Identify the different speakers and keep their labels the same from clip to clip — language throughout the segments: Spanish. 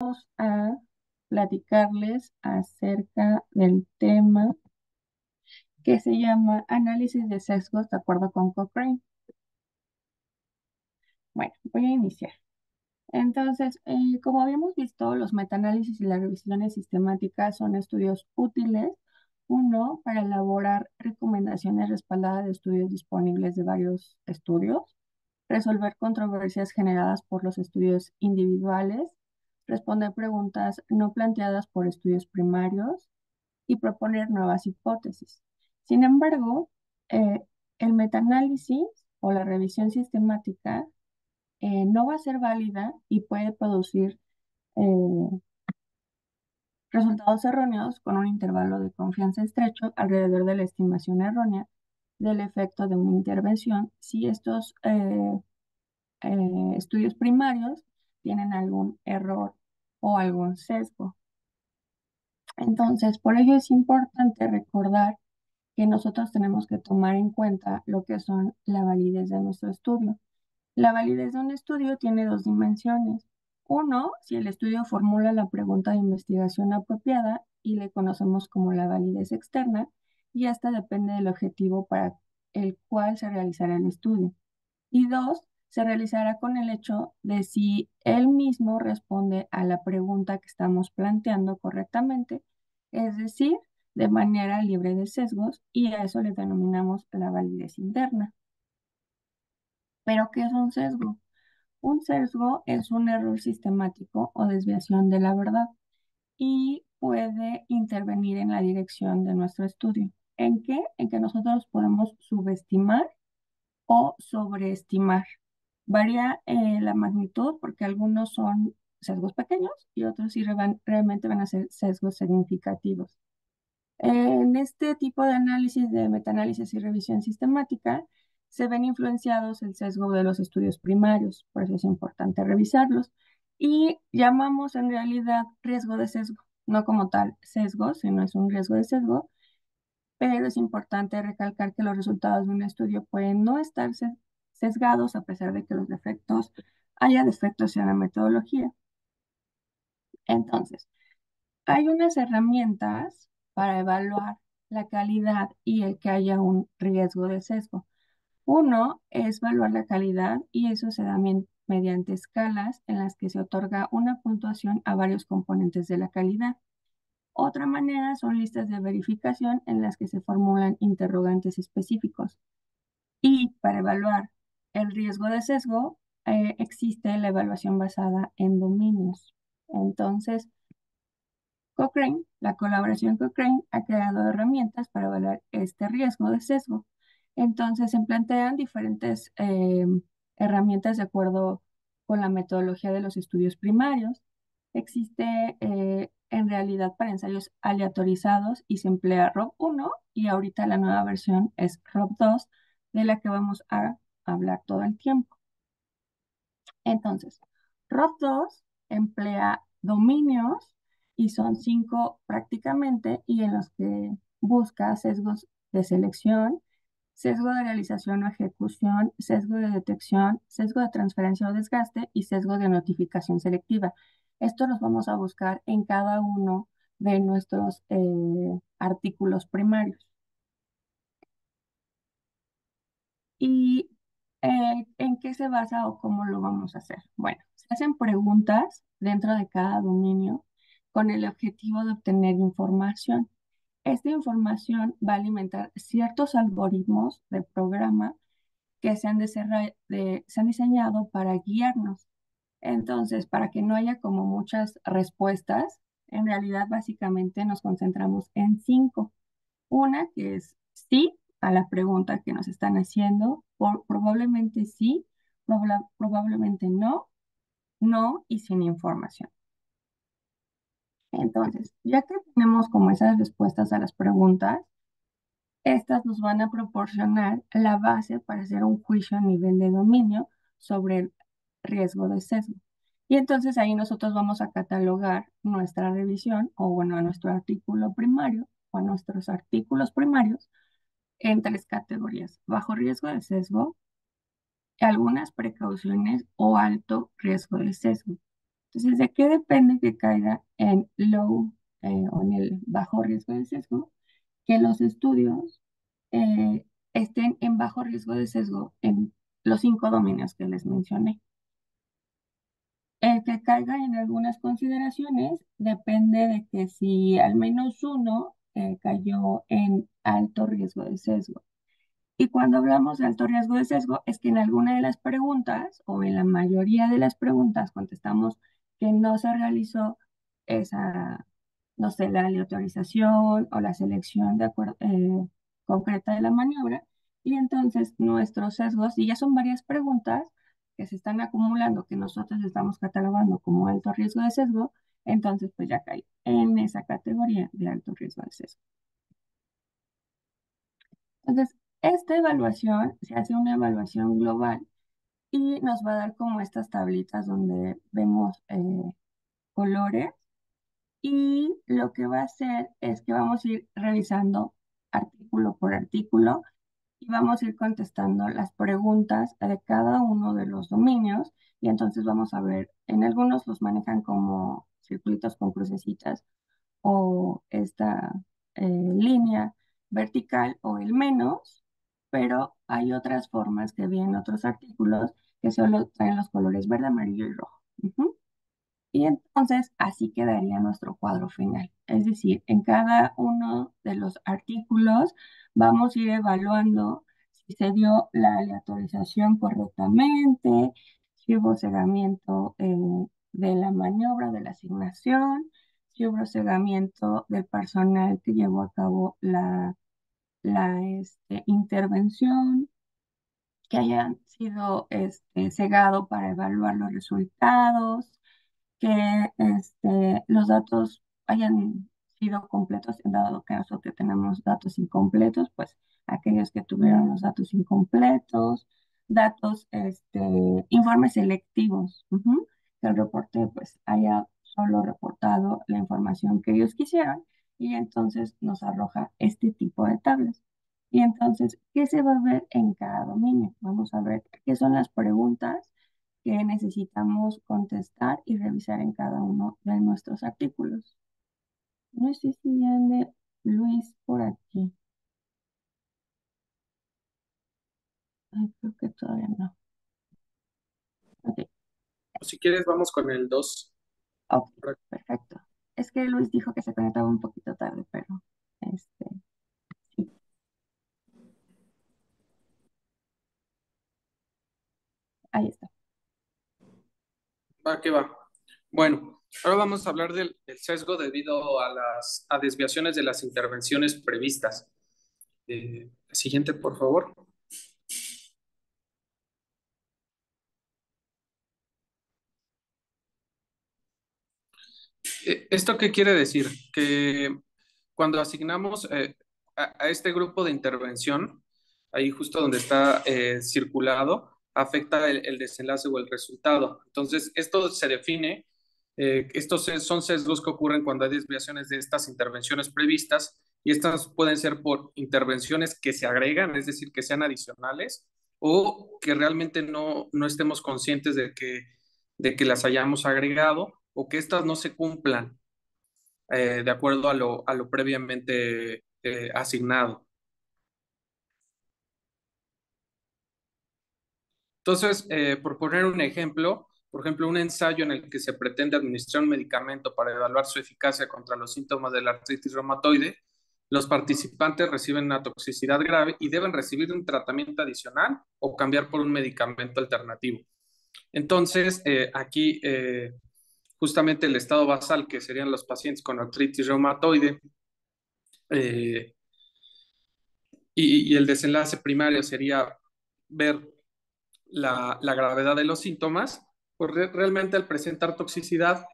Speaker 1: A platicarles acerca del tema que se llama análisis de sesgos de acuerdo con Cochrane. Bueno, voy a iniciar. Entonces, como habíamos visto, los metaanálisis y las revisiones sistemáticas son estudios útiles, uno, para elaborar recomendaciones respaldadas de estudios disponibles de varios estudios, resolver controversias generadas por los estudios individuales, responder preguntas no planteadas por estudios primarios y proponer nuevas hipótesis. Sin embargo, eh, el metaanálisis o la revisión sistemática no va a ser válida y puede producir eh, resultados erróneos con un intervalo de confianza estrecho alrededor de la estimación errónea del efecto de una intervención si estos estudios primarios tienen algún error o algún sesgo. Entonces, por ello es importante recordar que nosotros tenemos que tomar en cuenta lo que son la validez de nuestro estudio. La validez de un estudio tiene dos dimensiones. Uno, si el estudio formula la pregunta de investigación apropiada y le conocemos como la validez externa, y esta depende del objetivo para el cual se realizará el estudio. Y dos, se realizará con el hecho de si él mismo responde a la pregunta que estamos planteando correctamente, es decir, de manera libre de sesgos, y a eso le denominamos la validez interna. ¿Pero qué es un sesgo? Un sesgo es un error sistemático o desviación de la verdad y puede intervenir en la dirección de nuestro estudio. ¿En qué? En que nosotros podemos subestimar o sobreestimar. Varía la magnitud porque algunos son sesgos pequeños y otros sí realmente van a ser sesgos significativos. En este tipo de análisis de metaanálisis y revisión sistemática se ven influenciados el sesgo de los estudios primarios, por eso es importante revisarlos. Y llamamos en realidad riesgo de sesgo, no como tal sesgo, sino es un riesgo de sesgo, pero es importante recalcar que los resultados de un estudio pueden no estar sesgados a pesar de que haya defectos en la metodología. Entonces, hay unas herramientas para evaluar la calidad y el que haya un riesgo de sesgo. Uno es evaluar la calidad y eso se da mediante escalas en las que se otorga una puntuación a varios componentes de la calidad. Otra manera son listas de verificación en las que se formulan interrogantes específicos. Y para evaluar el riesgo de sesgo, existe la evaluación basada en dominios. Entonces, Cochrane, la colaboración Cochrane ha creado herramientas para evaluar este riesgo de sesgo. Entonces, se plantean diferentes herramientas de acuerdo con la metodología de los estudios primarios. Existe en realidad para ensayos aleatorizados y se emplea ROB 1 y ahorita la nueva versión es ROB 2 de la que vamos a hablar todo el tiempo. Entonces, ROB 2 emplea dominios y son 5 prácticamente y en los que busca sesgos de selección, sesgo de realización o ejecución, sesgo de detección, sesgo de transferencia o desgaste y sesgo de notificación selectiva. Esto los vamos a buscar en cada uno de nuestros artículos primarios. ¿Y en qué se basa o cómo lo vamos a hacer? Bueno, se hacen preguntas dentro de cada dominio con el objetivo de obtener información. Esta información va a alimentar ciertos algoritmos de programa que se han diseñado para guiarnos. Entonces, para que no haya como muchas respuestas, en realidad básicamente nos concentramos en 5. Una que es sí a la pregunta que nos están haciendo, probablemente sí, probablemente no, no y sin información. Entonces, ya que tenemos como esas respuestas a las preguntas, estas nos van a proporcionar la base para hacer un juicio a nivel de dominio sobre el riesgo de sesgo. Y entonces ahí nosotros vamos a catalogar nuestra revisión o bueno, a nuestro artículo primario o a nuestros artículos primarios en 3 categorías: bajo riesgo de sesgo, algunas precauciones o alto riesgo de sesgo. Entonces, ¿de qué depende que caiga en low o en el bajo riesgo de sesgo? Que los estudios estén en bajo riesgo de sesgo en los 5 dominios que les mencioné. El que caiga en algunas consideraciones depende de que si al menos uno cayó en alto riesgo de sesgo. Y cuando hablamos de alto riesgo de sesgo, es que en alguna de las preguntas o en la mayoría de las preguntas contestamos que no se realizó esa, no sé, la aleatorización o la selección de acuerdo, concreta de la maniobra. Y entonces nuestros sesgos, y ya son varias preguntas que se están acumulando, que nosotros estamos catalogando como alto riesgo de sesgo, entonces pues ya cae en esa categoría de alto riesgo de sesgo. Entonces, esta evaluación se hace una evaluación global y nos va a dar como estas tablitas donde vemos colores y lo que va a hacer es que vamos a ir revisando artículo por artículo y vamos a ir contestando las preguntas de cada uno de los dominios y entonces vamos a ver, en algunos los manejan como circulitos con crucecitas o esta línea vertical o el menos, pero hay otras formas que vienen otros artículos que solo traen los colores verde, amarillo y rojo. Ujú. Y entonces así quedaría nuestro cuadro final. Es decir, en cada uno de los artículos vamos a ir evaluando si se dio la aleatorización correctamente, si hubo cegamiento de la maniobra, de la asignación, si hubo cegamiento del personal que llevó a cabo la intervención, que hayan sido cegado para evaluar los resultados, que los datos hayan sido completos, en dado caso que tenemos datos incompletos, pues aquellos que tuvieron los datos incompletos, datos, informes selectivos, que el reporte pues haya solo reportado la información que ellos quisieron y entonces nos arroja este tipo de tablas. Y entonces, ¿qué se va a ver en cada dominio? Vamos a ver qué son las preguntas que necesitamos contestar y revisar en cada uno de nuestros artículos. No sé si ya ande Luis por aquí. Ay, creo que todavía no. Ok,
Speaker 2: Si quieres, vamos con el 2.
Speaker 1: ok, perfecto. Es que Luis dijo que se conectaba un poquito tarde, pero este, sí, ahí está.
Speaker 2: Va que va. Bueno, ahora vamos a hablar del sesgo debido a las desviaciones de las intervenciones previstas. Siguiente, por favor. ¿Esto qué quiere decir? Que cuando asignamos a este grupo de intervención, ahí justo donde está circulado, afecta el desenlace o el resultado. Entonces, esto se define, son sesgos que ocurren cuando hay desviaciones de estas intervenciones previstas y estas pueden ser por intervenciones que se agregan, es decir, que sean adicionales o que realmente no estemos conscientes de que las hayamos agregado o que estas no se cumplan de acuerdo a lo previamente asignado. Entonces, por poner un ejemplo, por ejemplo, un ensayo en el que se pretende administrar un medicamento para evaluar su eficacia contra los síntomas de la artritis reumatoide, los participantes reciben una toxicidad grave y deben recibir un tratamiento adicional o cambiar por un medicamento alternativo. Entonces, aquí justamente el estado basal, que serían los pacientes con artritis reumatoide, eh, y el desenlace primario sería ver la gravedad de los síntomas, pues realmente al presentar toxicidad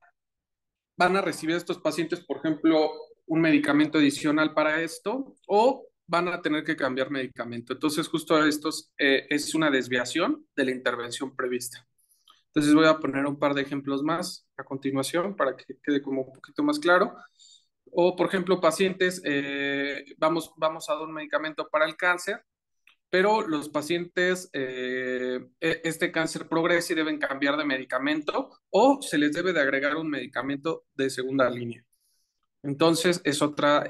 Speaker 2: van a recibir estos pacientes, por ejemplo, un medicamento adicional para esto o van a tener que cambiar medicamento. Entonces, justo esto es una desviación de la intervención prevista. Entonces, voy a poner un par de ejemplos más a continuación para que quede como un poquito más claro. O, por ejemplo, pacientes, vamos a dar un medicamento para el cáncer, pero los pacientes, este cáncer progresa y deben cambiar de medicamento o se les debe de agregar un medicamento de segunda línea. Entonces, es otra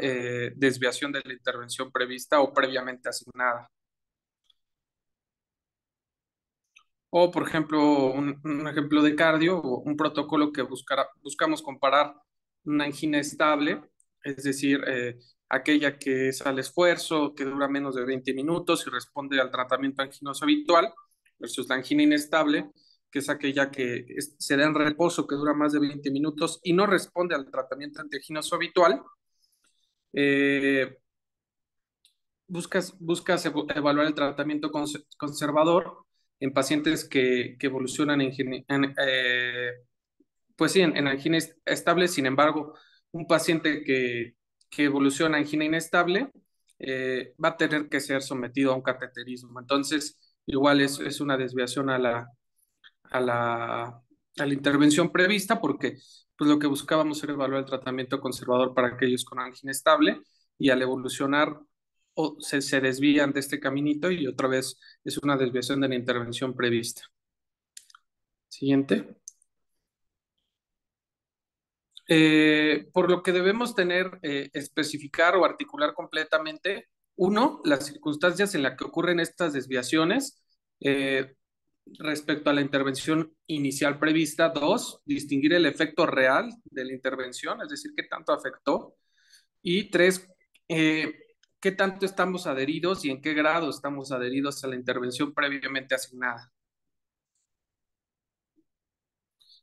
Speaker 2: desviación de la intervención prevista o previamente asignada. O, por ejemplo, un ejemplo de cardio o un protocolo que buscamos comparar una angina estable, es decir, aquella que es al esfuerzo, que dura menos de 20 minutos y responde al tratamiento anginoso habitual, versus la angina inestable, que es aquella que se da en reposo, que dura más de 20 minutos y no responde al tratamiento antianginoso habitual. Eh, buscas evaluar el tratamiento conservador en pacientes que evolucionan pues sí, en angina estable. Sin embargo, un paciente que evoluciona angina inestable va a tener que ser sometido a un cateterismo. Entonces, igual es una desviación a la, a la intervención prevista, porque pues, lo que buscábamos era evaluar el tratamiento conservador para aquellos con angina estable, y al evolucionar se desvían de este caminito y otra vez es una desviación de la intervención prevista. Siguiente. Por lo que debemos tener, especificar o articular completamente, uno, las circunstancias en las que ocurren estas desviaciones respecto a la intervención inicial prevista. Dos, distinguir el efecto real de la intervención, es decir, qué tanto afectó. Y tres, qué tanto estamos adheridos y en qué grado estamos adheridos a la intervención previamente asignada.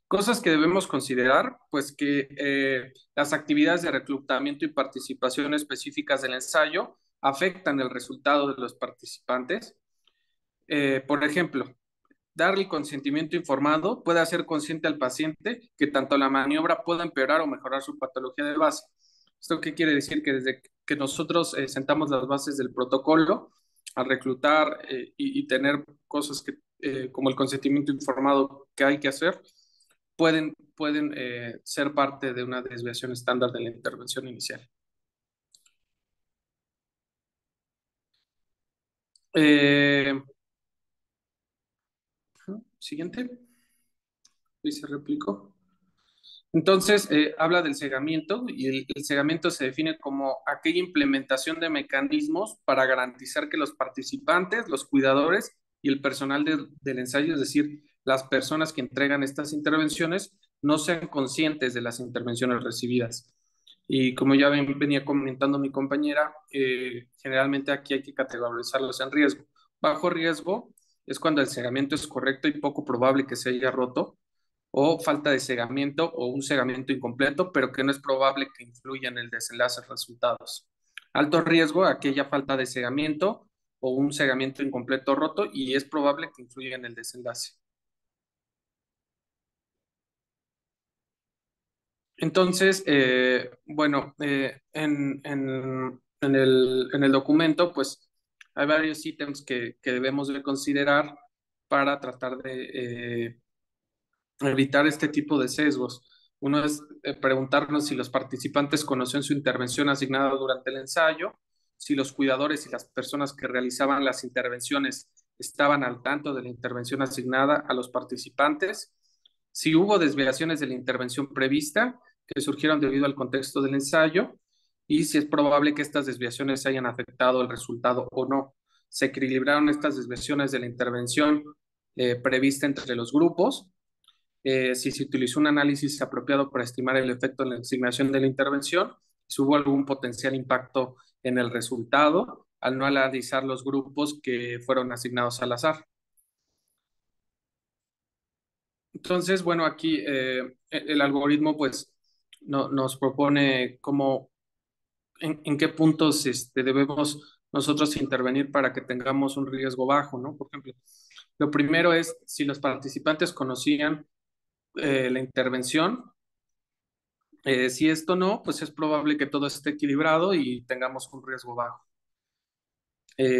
Speaker 2: Cosas que debemos considerar, pues que las actividades de reclutamiento y participación específicas del ensayo afectan el resultado de los participantes. Por ejemplo, dar el consentimiento informado puede hacer consciente al paciente que tanto la maniobra pueda empeorar o mejorar su patología de base. ¿Esto qué quiere decir? Que desde que nosotros sentamos las bases del protocolo, al reclutar y tener cosas como el consentimiento informado que hay que hacer, pueden ser parte de una desviación estándar de la intervención inicial. Eh, Siguiente. Y se replicó. Entonces, habla del cegamiento y el cegamiento se define como aquella implementación de mecanismos para garantizar que los participantes, los cuidadores y el personal del ensayo, es decir, las personas que entregan estas intervenciones, no sean conscientes de las intervenciones recibidas. Y como ya venía comentando mi compañera, generalmente aquí hay que categorizarlos en riesgo. Bajo riesgo es cuando el cegamiento es correcto y poco probable que se haya roto, o falta de cegamiento o un cegamiento incompleto, pero que no es probable que influya en el desenlace de resultados. Alto riesgo, aquella falta de cegamiento o un cegamiento incompleto roto y es probable que influya en el desenlace. Entonces, bueno, en el documento, pues hay varios ítems que debemos de considerar para tratar de evitar este tipo de sesgos. Uno es preguntarnos si los participantes conocían su intervención asignada durante el ensayo, si los cuidadores y las personas que realizaban las intervenciones estaban al tanto de la intervención asignada a los participantes, si hubo desviaciones de la intervención prevista que surgieron debido al contexto del ensayo y si es probable que estas desviaciones hayan afectado el resultado o no. Se equilibraron estas desviaciones de la intervención prevista entre los grupos, si se utilizó un análisis apropiado para estimar el efecto en la asignación de la intervención, si hubo algún potencial impacto en el resultado al no analizar los grupos que fueron asignados al azar. Entonces, bueno, aquí el algoritmo pues nos propone cómo, en qué puntos debemos nosotros intervenir para que tengamos un riesgo bajo, ¿no? Por ejemplo, lo primero es si los participantes conocían la intervención. Si esto no, pues es probable que todo esté equilibrado y tengamos un riesgo bajo.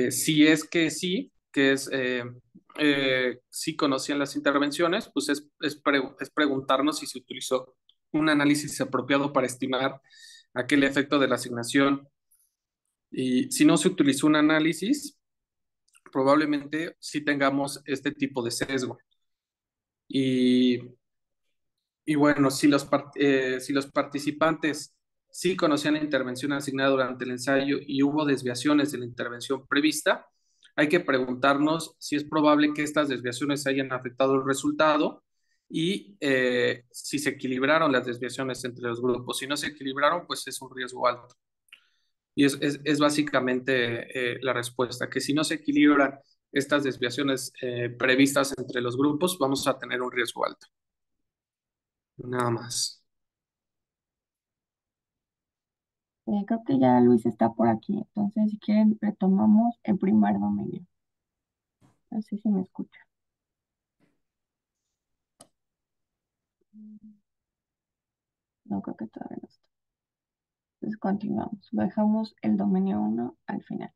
Speaker 2: Si es que sí, sí conocían las intervenciones, pues es preguntarnos si se utilizó un análisis apropiado para estimar aquel efecto de la asignación. Y si no se utilizó un análisis, probablemente sí tengamos este tipo de sesgo. Y, y bueno, si los participantes sí conocían la intervención asignada durante el ensayo y hubo desviaciones de la intervención prevista, hay que preguntarnos si es probable que estas desviaciones hayan afectado el resultado y si se equilibraron las desviaciones entre los grupos. Si no se equilibraron, pues es un riesgo alto. Y es básicamente la respuesta, que si no se equilibran estas desviaciones previstas entre los grupos, vamos a tener un riesgo alto. Nada más.
Speaker 1: Creo que ya Luis está por aquí, entonces si quieren retomamos el primer dominio. No sé si me escucha. No, creo que todavía no está. Entonces continuamos. Dejamos el dominio uno al final.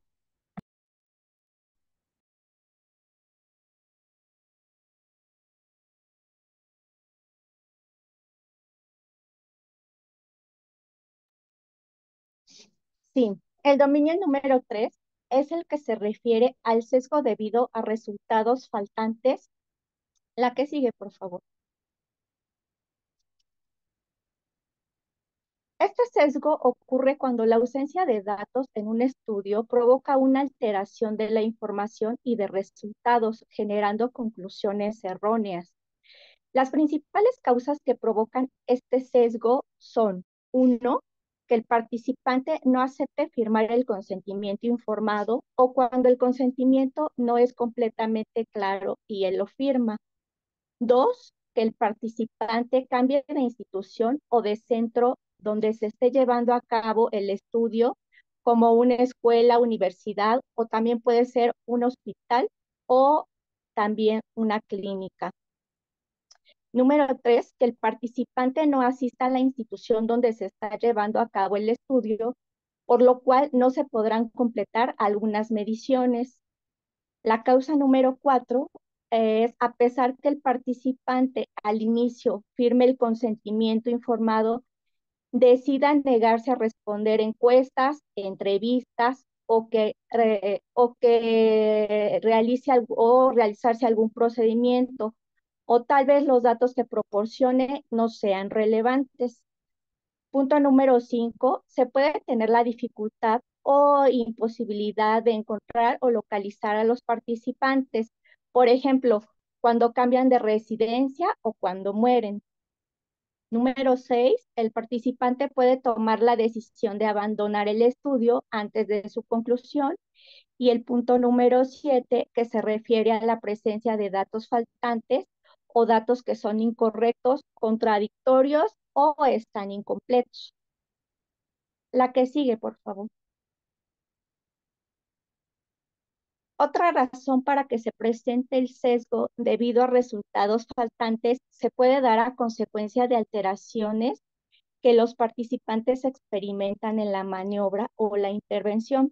Speaker 3: Sí, el dominio número 3 es el que se refiere al sesgo debido a resultados faltantes. La que sigue, por favor. Este sesgo ocurre cuando la ausencia de datos en un estudio provoca una alteración de la información y de resultados, generando conclusiones erróneas. Las principales causas que provocan este sesgo son, uno, que el participante no acepte firmar el consentimiento informado o cuando el consentimiento no es completamente claro y él lo firma. Dos, que el participante cambie de institución o de centro donde se esté llevando a cabo el estudio, como una escuela, universidad o también puede ser un hospital o también una clínica. Número 3, que el participante no asista a la institución donde se está llevando a cabo el estudio, por lo cual no se podrán completar algunas mediciones. La causa número 4 es, a pesar que el participante al inicio firme el consentimiento informado, decida negarse a responder encuestas, entrevistas o que realice o realizarse algún procedimiento, o tal vez los datos que proporcione no sean relevantes. Punto número 5, se puede tener la dificultad o imposibilidad de encontrar o localizar a los participantes, por ejemplo, cuando cambian de residencia o cuando mueren. Número 6, el participante puede tomar la decisión de abandonar el estudio antes de su conclusión. Y el punto número 7, que se refiere a la presencia de datos faltantes o datos que son incorrectos, contradictorios o están incompletos. La que sigue, por favor. Otra razón para que se presente el sesgo debido a resultados faltantes se puede dar a consecuencia de alteraciones que los participantes experimentan en la maniobra o la intervención.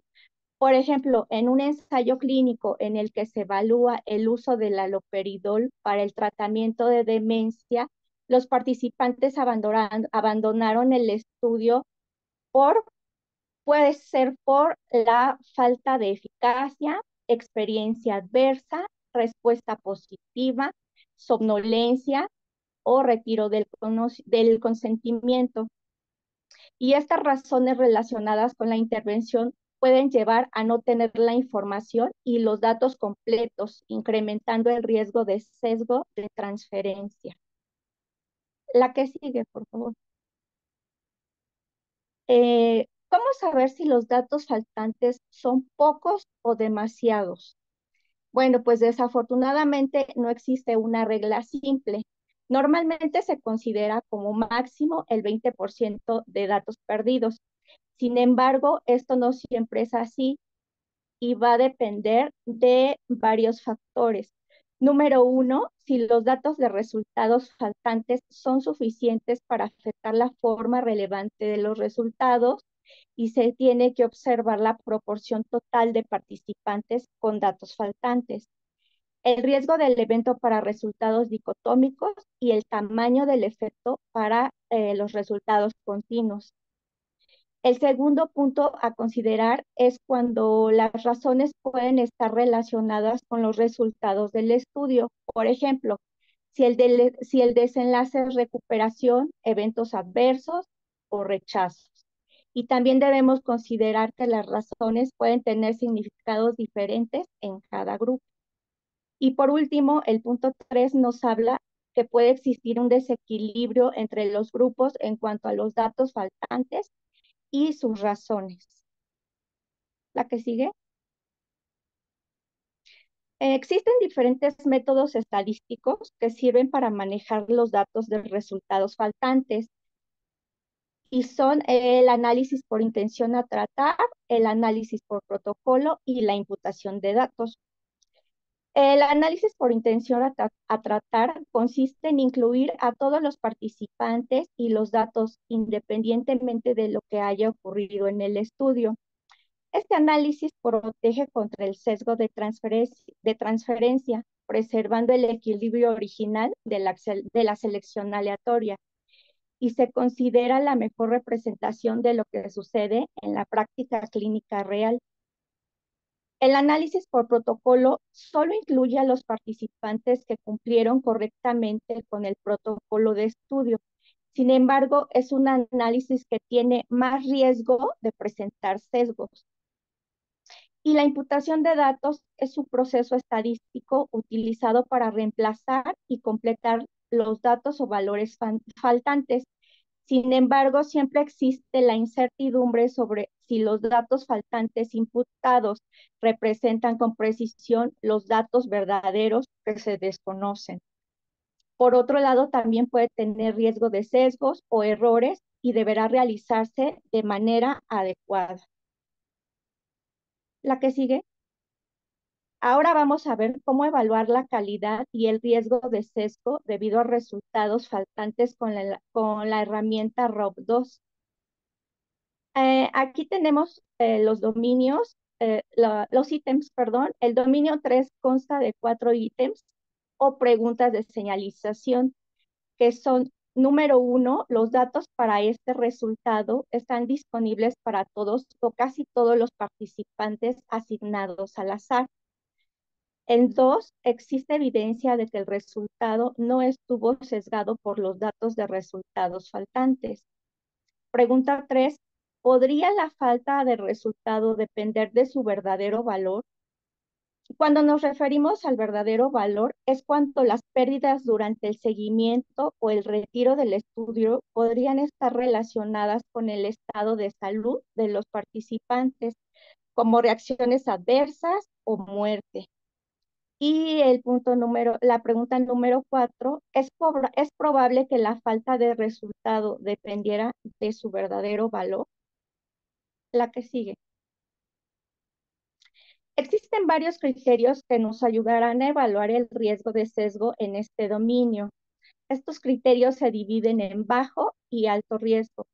Speaker 3: Por ejemplo, en un ensayo clínico en el que se evalúa el uso del haloperidol para el tratamiento de demencia, los participantes abandonaron el estudio puede ser por la falta de eficacia, experiencia adversa, respuesta positiva, somnolencia o retiro del consentimiento. Y estas razones relacionadas con la intervención pueden llevar a no tener la información y los datos completos, incrementando el riesgo de sesgo de transferencia. La que sigue, por favor. ¿Cómo saber si los datos faltantes son pocos o demasiados? Bueno, pues desafortunadamente no existe una regla simple. Normalmente se considera como máximo el 20% de datos perdidos. Sin embargo, esto no siempre es así y va a depender de varios factores. Número uno, si los datos de resultados faltantes son suficientes para afectar la forma relevante de los resultados y se tiene que observar la proporción total de participantes con datos faltantes, el riesgo del evento para resultados dicotómicos y el tamaño del efecto para los resultados continuos. El segundo punto a considerar es cuando las razones pueden estar relacionadas con los resultados del estudio. Por ejemplo, si el desenlace es recuperación, eventos adversos o rechazos. Y también debemos considerar que las razones pueden tener significados diferentes en cada grupo. Y por último, el punto 3 nos habla que puede existir un desequilibrio entre los grupos en cuanto a los datos faltantes y sus razones. La que sigue. Existen diferentes métodos estadísticos que sirven para manejar los datos de resultados faltantes y son el análisis por intención a tratar, el análisis por protocolo y la imputación de datos. El análisis por intención a tratar consiste en incluir a todos los participantes y los datos independientemente de lo que haya ocurrido en el estudio. Este análisis protege contra el sesgo de transferencia, preservando el equilibrio original de la selección aleatoria y se considera la mejor representación de lo que sucede en la práctica clínica real. El análisis por protocolo solo incluye a los participantes que cumplieron correctamente con el protocolo de estudio. Sin embargo, es un análisis que tiene más riesgo de presentar sesgos. Y la imputación de datos es un proceso estadístico utilizado para reemplazar y completar los datos o valores faltantes. Sin embargo, siempre existe la incertidumbre sobre si los datos faltantes imputados representan con precisión los datos verdaderos que se desconocen. Por otro lado, también puede tener riesgo de sesgos o errores y deberá realizarse de manera adecuada. La que sigue. Ahora vamos a ver cómo evaluar la calidad y el riesgo de sesgo debido a resultados faltantes con la herramienta ROB2. Aquí tenemos los dominios, los ítems, perdón. El dominio 3 consta de 4 ítems o preguntas de señalización, que son, número 1, los datos para este resultado están disponibles para todos o casi todos los participantes asignados al azar. En 2, existe evidencia de que el resultado no estuvo sesgado por los datos de resultados faltantes. Pregunta 3, ¿podría la falta de resultado depender de su verdadero valor? Cuando nos referimos al verdadero valor, es cuando las pérdidas durante el seguimiento o el retiro del estudio podrían estar relacionadas con el estado de salud de los participantes, como reacciones adversas o muerte. Y la pregunta número 4, ¿es probable que la falta de resultado dependiera de su verdadero valor? La que sigue. Existen varios criterios que nos ayudarán a evaluar el riesgo de sesgo en este dominio. Estos criterios se dividen en bajo y alto riesgo.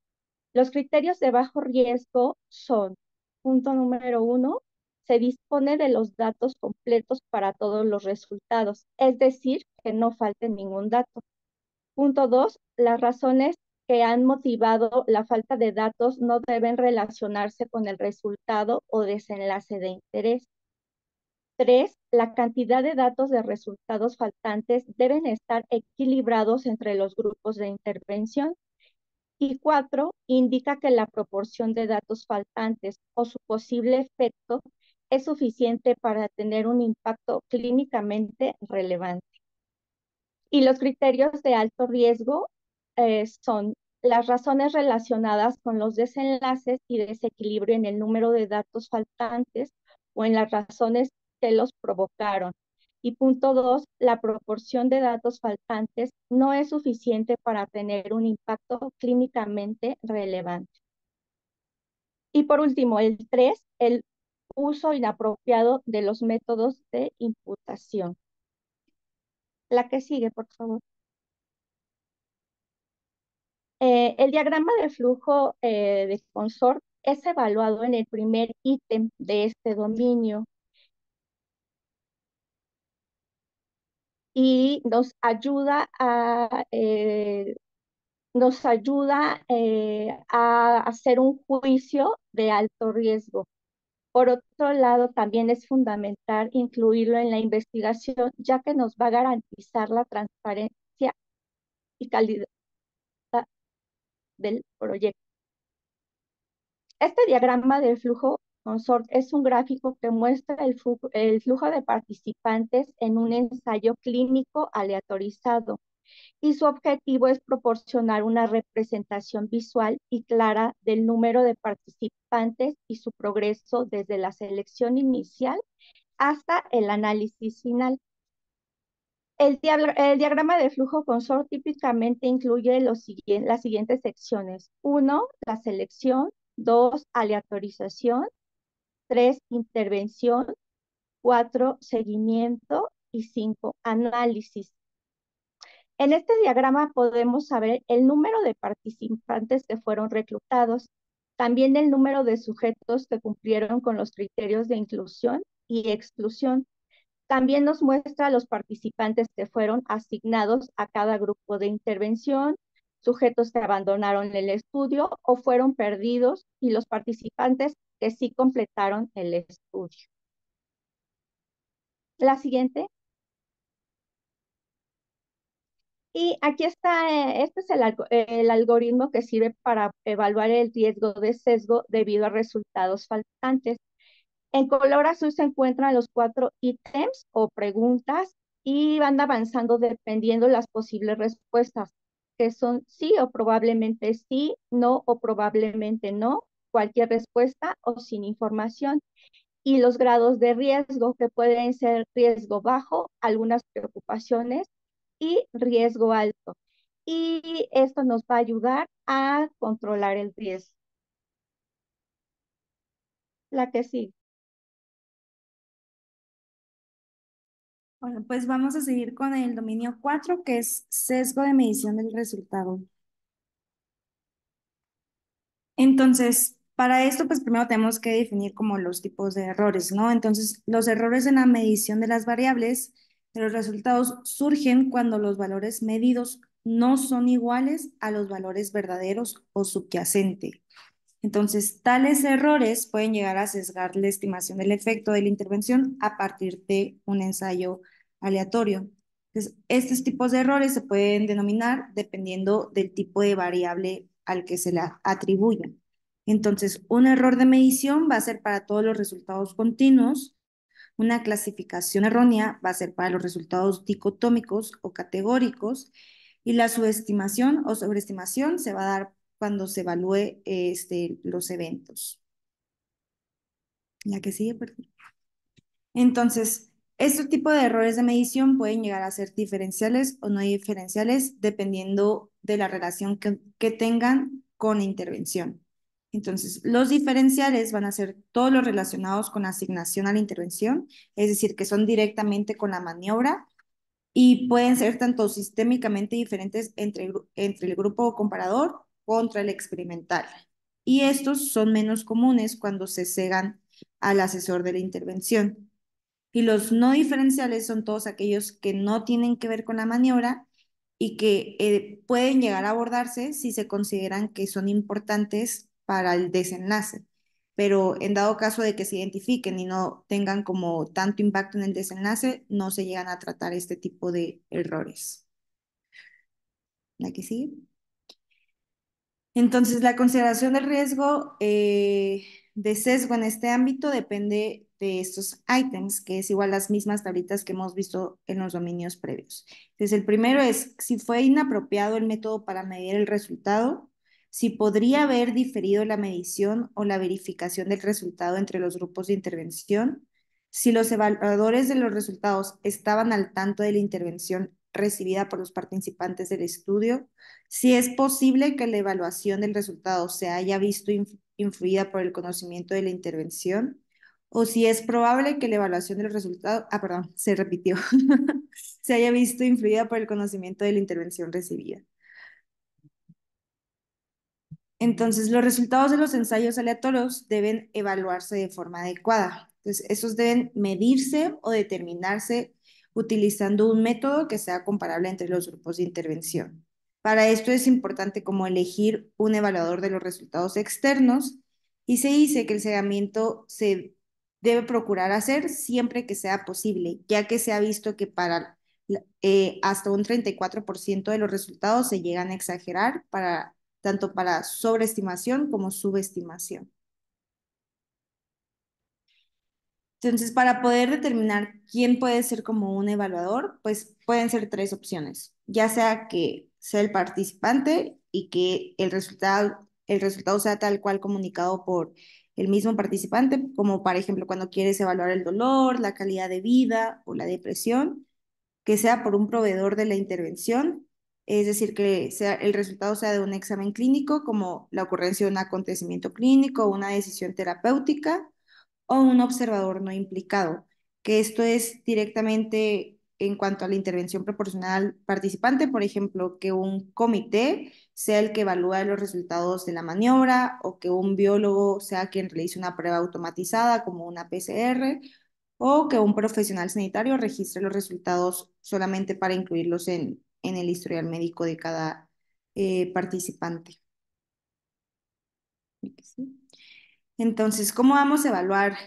Speaker 3: Los criterios de bajo riesgo son, punto número 1, se dispone de los datos completos para todos los resultados, es decir, que no falte ningún dato. Punto 2, las razones que han motivado la falta de datos no deben relacionarse con el resultado o desenlace de interés. 3, la cantidad de datos de resultados faltantes deben estar equilibrados entre los grupos de intervención. Y 4, indica que la proporción de datos faltantes o su posible efecto es suficiente para tener un impacto clínicamente relevante. Y los criterios de alto riesgo son las razones relacionadas con los desenlaces y desequilibrio en el número de datos faltantes o en las razones que los provocaron. Y punto 2, la proporción de datos faltantes no es suficiente para tener un impacto clínicamente relevante. Y por último, el 3, el uso inapropiado de los métodos de imputación. La que sigue, por favor. El diagrama de flujo de consort es evaluado en el primer ítem de este dominio y nos ayuda a hacer un juicio de alto riesgo. Por otro lado, también es fundamental incluirlo en la investigación, ya que nos va a garantizar la transparencia y calidad del proyecto. Este diagrama del flujo consort es un gráfico que muestra el flujo de participantes en un ensayo clínico aleatorizado, y su objetivo es proporcionar una representación visual y clara del número de participantes y su progreso desde la selección inicial hasta el análisis final. El diagrama de flujo consort típicamente incluye las siguientes secciones. 1, la selección. 2, aleatorización. 3, intervención. 4, seguimiento. Y 5, análisis. En este diagrama podemos saber el número de participantes que fueron reclutados, también el número de sujetos que cumplieron con los criterios de inclusión y exclusión. También nos muestra los participantes que fueron asignados a cada grupo de intervención, sujetos que abandonaron el estudio o fueron perdidos, y los participantes que sí completaron el estudio. La siguiente. Y aquí está, este es el algoritmo que sirve para evaluar el riesgo de sesgo debido a resultados faltantes. En color azul se encuentran los 4 ítems o preguntas y van avanzando dependiendo las posibles respuestas, que son sí o probablemente sí, no o probablemente no, cualquier respuesta o sin información. Y los grados de riesgo, que pueden ser riesgo bajo, algunas preocupaciones, y riesgo alto. Y esto nos va a ayudar a controlar el riesgo. La que sigue.
Speaker 4: Bueno, pues vamos a seguir con el dominio 4, que es sesgo de medición del resultado. Entonces, para esto, pues primero tenemos que definir como los tipos de errores, ¿no? Entonces, los errores en la medición de las variables de los resultados surgen cuando los valores medidos no son iguales a los valores verdaderos o subyacente. Entonces, tales errores pueden llegar a sesgar la estimación del efecto de la intervención a partir de un ensayo aleatorio. Entonces, estos tipos de errores se pueden denominar dependiendo del tipo de variable al que se le atribuya. Entonces, un error de medición va a ser para todos los resultados continuos. Una clasificación errónea va a ser para los resultados dicotómicos o categóricos, y la subestimación o sobreestimación se va a dar cuando se evalúe los eventos. La que sigue, perdón. Entonces, este tipo de errores de medición pueden llegar a ser diferenciales o no diferenciales dependiendo de la relación que tengan con la intervención. Entonces, los diferenciales van a ser todos los relacionados con asignación a la intervención, es decir, que son directamente con la maniobra, y pueden ser tanto sistémicamente diferentes entre el grupo comparador contra el experimental. Y estos son menos comunes cuando se cegan al asesor de la intervención. Y los no diferenciales son todos aquellos que no tienen que ver con la maniobra y que pueden llegar a abordarse si se consideran que son importantes para el desenlace. Pero en dado caso de que se identifiquen y no tengan como tanto impacto en el desenlace, no se llegan a tratar este tipo de errores. ¿La que sigue? Entonces, la consideración del riesgo de sesgo en este ámbito depende de estos ítems, que es igual a las mismas tablitas que hemos visto en los dominios previos. Entonces, el primero es si fue inapropiado el método para medir el resultado, si podría haber diferido la medición o la verificación del resultado entre los grupos de intervención, si los evaluadores de los resultados estaban al tanto de la intervención recibida por los participantes del estudio, si es posible que la evaluación del resultado se haya visto influida por el conocimiento de la intervención, o si es probable que la evaluación del resultado, perdón, se repitió, se haya visto influida por el conocimiento de la intervención recibida. Entonces, los resultados de los ensayos aleatorios deben evaluarse de forma adecuada. Entonces, esos deben medirse o determinarse utilizando un método que sea comparable entre los grupos de intervención. Para esto es importante como elegir un evaluador de los resultados externos y se dice que el cegamiento se debe procurar hacer siempre que sea posible, ya que se ha visto que hasta un 34% de los resultados se llegan a exagerar tanto para sobreestimación como subestimación. Entonces, para poder determinar quién puede ser como un evaluador, pues pueden ser tres opciones, ya sea que sea el participante y que el resultado sea tal cual comunicado por el mismo participante, como por ejemplo cuando quieres evaluar el dolor, la calidad de vida o la depresión, que sea por un proveedor de la intervención, es decir, que el resultado sea de un examen clínico, como la ocurrencia de un acontecimiento clínico o una decisión terapéutica, o un observador no implicado, que esto es directamente en cuanto a la intervención proporcional participante, por ejemplo, que un comité sea el que evalúa los resultados de la maniobra o que un biólogo sea quien realice una prueba automatizada como una PCR o que un profesional sanitario registre los resultados solamente para incluirlos en el historial médico de cada participante. ¿Sí? Entonces, ¿cómo vamos a evaluar,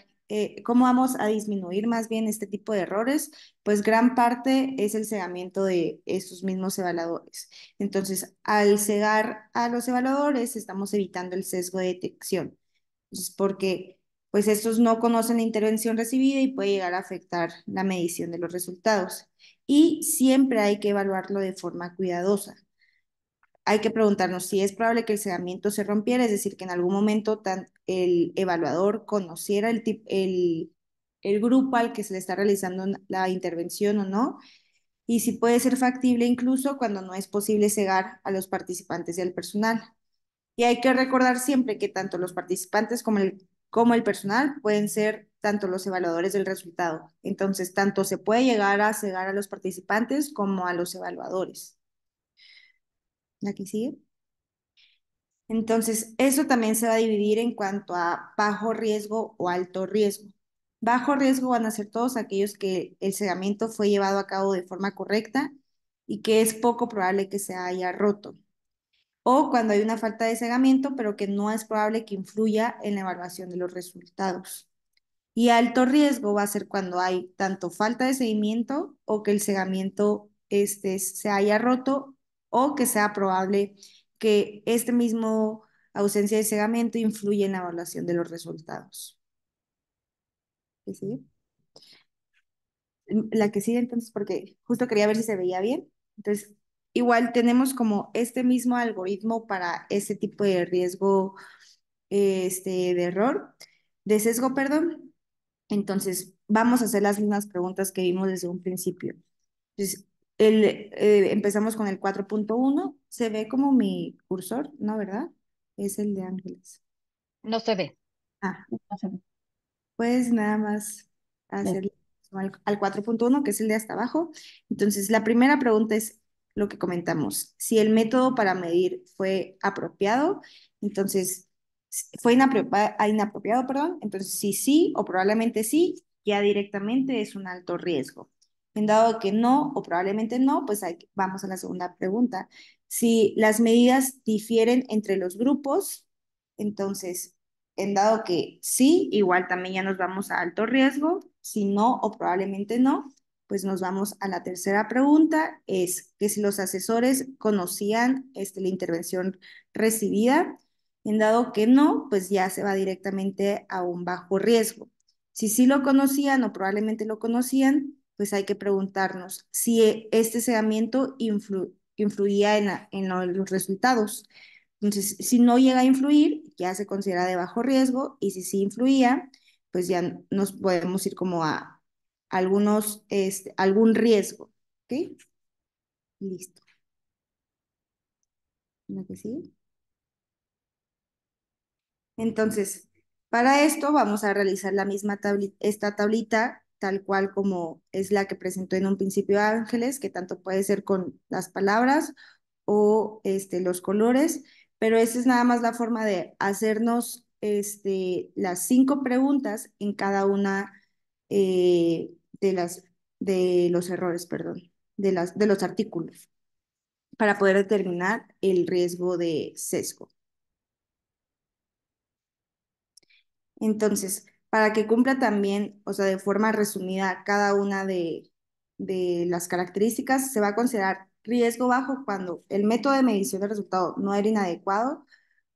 Speaker 4: cómo vamos a disminuir más bien este tipo de errores? Pues gran parte es el cegamiento de estos mismos evaluadores. Entonces, al cegar a los evaluadores, estamos evitando el sesgo de detección. Entonces, porque pues estos no conocen la intervención recibida y puede llegar a afectar la medición de los resultados. Y siempre hay que evaluarlo de forma cuidadosa. Hay que preguntarnos si es probable que el sedamiento se rompiera, es decir, que en algún momento el evaluador conociera el grupo al que se le está realizando la intervención o no, y si puede ser factible incluso cuando no es posible cegar a los participantes y al personal. Y hay que recordar siempre que tanto los participantes como el personal pueden ser tanto los evaluadores del resultado. Entonces, tanto se puede llegar a cegar a los participantes como a los evaluadores. ¿La que sigue? Entonces, eso también se va a dividir en cuanto a bajo riesgo o alto riesgo. Bajo riesgo van a ser todos aquellos que el cegamiento fue llevado a cabo de forma correcta y que es poco probable que se haya roto. O cuando hay una falta de cegamiento, pero que no es probable que influya en la evaluación de los resultados. Y alto riesgo va a ser cuando hay tanto falta de seguimiento o que el cegamiento se haya roto o que sea probable que este mismo ausencia de cegamiento influya en la evaluación de los resultados. ¿Sí? La que sigue entonces, porque justo quería ver si se veía bien. Entonces, igual tenemos como este mismo algoritmo para ese tipo de riesgo, de error, de sesgo, perdón. Entonces, vamos a hacer las mismas preguntas que vimos desde un principio. Entonces, empezamos con el 4.1. ¿Se ve como mi cursor? ¿No, verdad? Es el de Ángeles.
Speaker 5: No se ve.
Speaker 4: Ah,
Speaker 1: No sé.
Speaker 4: pues nada más hacer al 4.1, que es el de hasta abajo. Entonces, la primera pregunta es lo que comentamos. Si el método para medir fue apropiado, entonces, fue inapropiado, perdón. Entonces, si sí o probablemente sí, ya directamente es un alto riesgo. En dado que no o probablemente no, pues vamos a la segunda pregunta. Si las medidas difieren entre los grupos, entonces en dado que sí, igual también ya nos vamos a alto riesgo. Si no o probablemente no, pues nos vamos a la tercera pregunta, es que si los asesores conocían la intervención recibida. En dado que no, pues ya se va directamente a un bajo riesgo. Si sí lo conocían o probablemente lo conocían, pues hay que preguntarnos si este sedamiento influía en los resultados. Entonces, si no llega a influir, ya se considera de bajo riesgo y si sí influía, pues ya nos podemos ir como a algún riesgo. ¿Ok? Listo. ¿La que sigue? Entonces, para esto vamos a realizar la misma esta tablita, tal cual como es la que presentó en un principio Ángeles, que tanto puede ser con las palabras o los colores, pero esa es nada más la forma de hacernos las 5 preguntas en cada una de los errores, perdón, de los artículos. para poder determinar el riesgo de sesgo. Entonces, para que cumpla también, o sea, de forma resumida, cada una de las características, se va a considerar riesgo bajo cuando el método de medición del resultado no era inadecuado,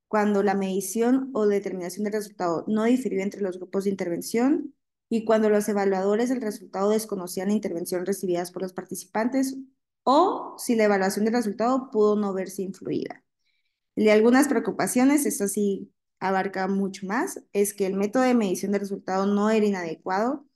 Speaker 4: cuando la medición o determinación del resultado no difirió entre los grupos de intervención y cuando los evaluadores del resultado desconocían la intervención recibidas por los participantes o si la evaluación del resultado pudo no verse influida. De algunas preocupaciones, esto sí abarca mucho más, es que el método de medición del resultado no era inadecuado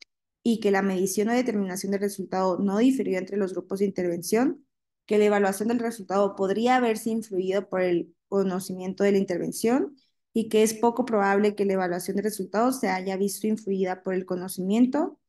Speaker 4: y que la medición o determinación del resultado no difirió entre los grupos de intervención, que la evaluación del resultado podría haberse influido por el conocimiento de la intervención y que es poco probable que la evaluación de resultados se haya visto influida por el conocimiento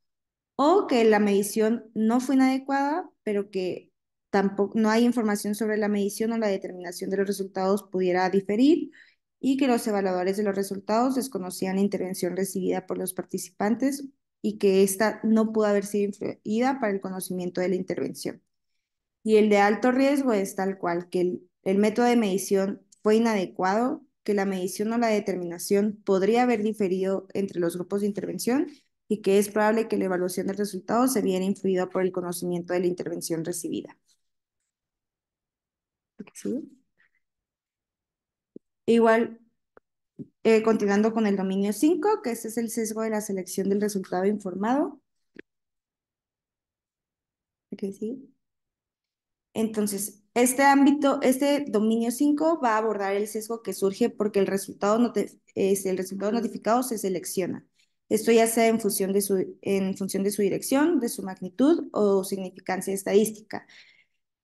Speaker 4: o que la medición no fue inadecuada, pero que tampoco no hay información sobre la medición o la determinación de los resultados pudiera diferir y que los evaluadores de los resultados desconocían la intervención recibida por los participantes y que ésta no pudo haber sido influida para el conocimiento de la intervención. Y el de alto riesgo es tal cual, que el método de medición fue inadecuado, que la medición o la determinación podría haber diferido entre los grupos de intervención y que es probable que la evaluación del resultado se viera influida por el conocimiento de la intervención recibida. ¿Sí? Igual, continuando con el dominio 5, que este es el sesgo de la selección del resultado informado. ¿Sí? Entonces, este dominio 5 va a abordar el sesgo que surge porque el resultado notificado se selecciona. Esto ya sea en función de su dirección, de su magnitud o significancia estadística,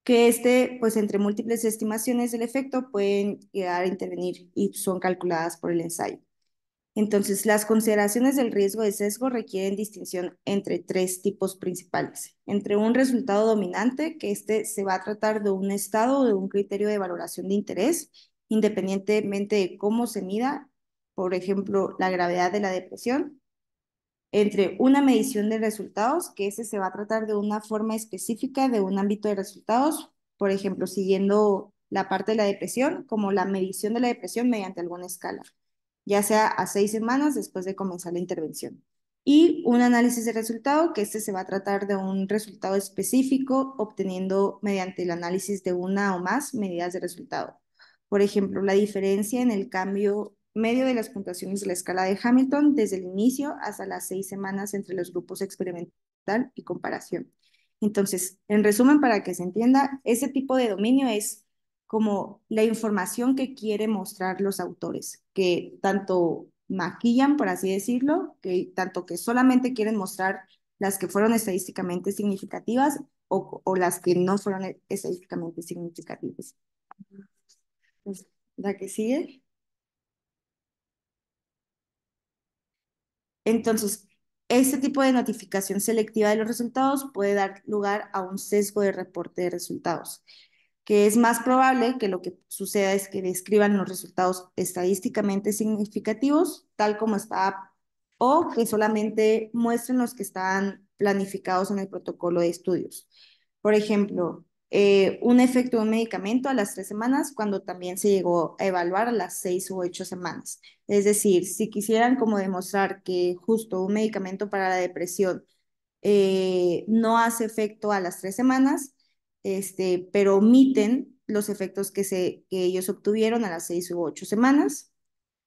Speaker 4: que pues entre múltiples estimaciones del efecto pueden llegar a intervenir y son calculadas por el ensayo. Entonces, las consideraciones del riesgo de sesgo requieren distinción entre tres tipos principales. Entre un resultado dominante, que se va a tratar de un estado o de un criterio de valoración de interés, independientemente de cómo se mida, por ejemplo, la gravedad de la depresión. Entre una medición de resultados, que se va a tratar de una forma específica de un ámbito de resultados, por ejemplo, siguiendo la parte de la depresión, como la medición de la depresión mediante alguna escala, ya sea a 6 semanas después de comenzar la intervención. Y un análisis de resultado, que se va a tratar de un resultado específico obteniendo mediante el análisis de una o más medidas de resultado. Por ejemplo, la diferencia en el cambio medio de las puntuaciones de la escala de Hamilton desde el inicio hasta las 6 semanas entre los grupos experimental y comparación. Entonces, en resumen, para que se entienda, ese tipo de dominio es como la información que quieren mostrar los autores, que tanto maquillan, por así decirlo, que tanto que solamente quieren mostrar las que fueron estadísticamente significativas o las que no fueron estadísticamente significativas. ¿La que sigue? Entonces, este tipo de notificación selectiva de los resultados puede dar lugar a un sesgo de reporte de resultados, que es más probable que lo que suceda es que describan los resultados estadísticamente significativos, tal como está, o que solamente muestren los que están planificados en el protocolo de estudios. Por ejemplo, un efecto de un medicamento a las 3 semanas, cuando también se llegó a evaluar a las 6 u 8 semanas. Es decir, si quisieran como demostrar que justo un medicamento para la depresión no hace efecto a las 3 semanas, pero omiten los efectos que ellos obtuvieron a las 6 u 8 semanas,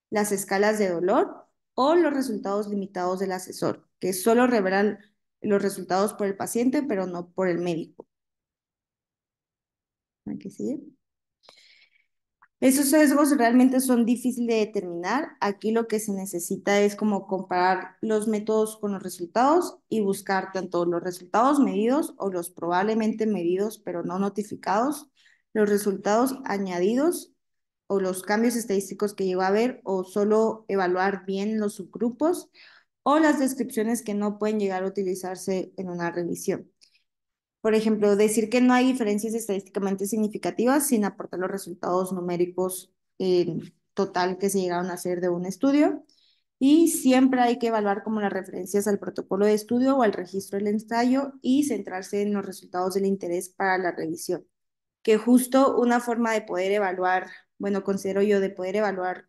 Speaker 4: las escalas de dolor o los resultados limitados del asesor, que solo revelan los resultados por el paciente, pero no por el médico. ¿Hay que seguir? Esos sesgos realmente son difíciles de determinar. Aquí lo que se necesita es como comparar los métodos con los resultados y buscar tanto los resultados medidos o los probablemente medidos pero no notificados, los resultados añadidos o los cambios estadísticos que llegó a haber o solo evaluar bien los subgrupos o las descripciones que no pueden llegar a utilizarse en una revisión. Por ejemplo, decir que no hay diferencias estadísticamente significativas sin aportar los resultados numéricos en total que se llegaron a hacer de un estudio. Y siempre hay que evaluar como las referencias al protocolo de estudio o al registro del ensayo y centrarse en los resultados del interés para la revisión. que justo una forma de poder evaluar, bueno, considero yo de poder evaluar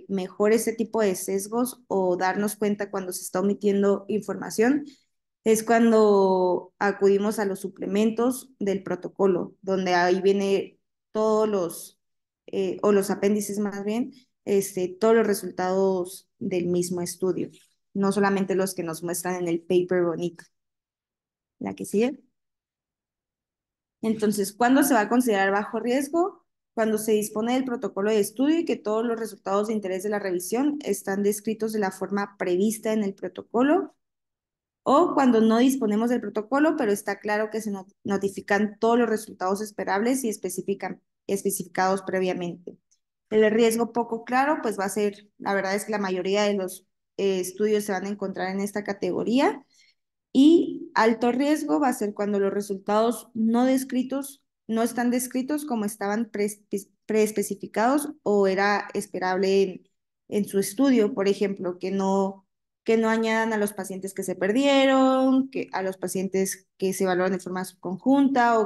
Speaker 4: mejor ese tipo de sesgos o darnos cuenta cuando se está omitiendo información, es cuando acudimos a los suplementos del protocolo, donde ahí viene todos o los apéndices más bien, todos los resultados del mismo estudio, no solamente los que nos muestran en el paper bonito. La que sigue. Entonces, ¿cuándo se va a considerar bajo riesgo? Cuando se dispone del protocolo de estudio y que todos los resultados de interés de la revisión están descritos de la forma prevista en el protocolo, o cuando no disponemos del protocolo, pero está claro que se notifican todos los resultados esperables y especificados previamente. El riesgo poco claro, pues va a ser, la verdad es que la mayoría de los estudios se van a encontrar en esta categoría. Y alto riesgo va a ser cuando los resultados no descritos no están descritos como estaban preespecificados o era esperable en su estudio. Por ejemplo, que no añadan a los pacientes que se perdieron, que a los pacientes que se evaluaron de forma subconjunta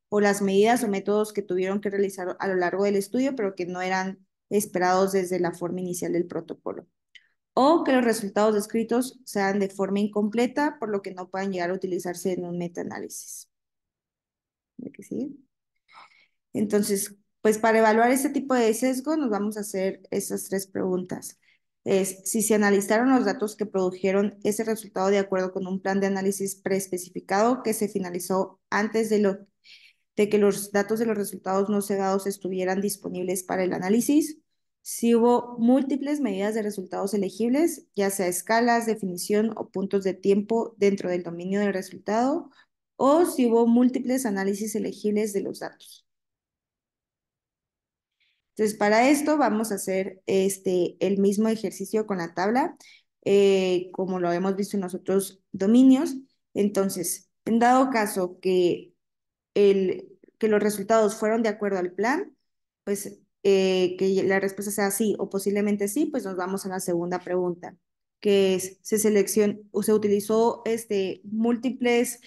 Speaker 4: o las medidas o métodos que tuvieron que realizar a lo largo del estudio, pero que no eran esperados desde la forma inicial del protocolo, o que los resultados descritos sean de forma incompleta, por lo que no puedan llegar a utilizarse en un metaanálisis. ¿De qué sigue? Entonces, pues para evaluar este tipo de sesgo nos vamos a hacer esas tres preguntas. Es si se analizaron los datos que produjeron ese resultado de acuerdo con un plan de análisis preespecificado que se finalizó antes de que los datos de los resultados no cegados estuvieran disponibles para el análisis, si hubo múltiples medidas de resultados elegibles, ya sea escalas, definición o puntos de tiempo dentro del dominio del resultado, o si hubo múltiples análisis elegibles de los datos. Entonces, para esto vamos a hacer el mismo ejercicio con la tabla, como lo hemos visto en los otros dominios. Entonces, en dado caso que los resultados fueron de acuerdo al plan, pues que la respuesta sea sí o posiblemente sí, pues nos vamos a la segunda pregunta, que es, se utilizó múltiples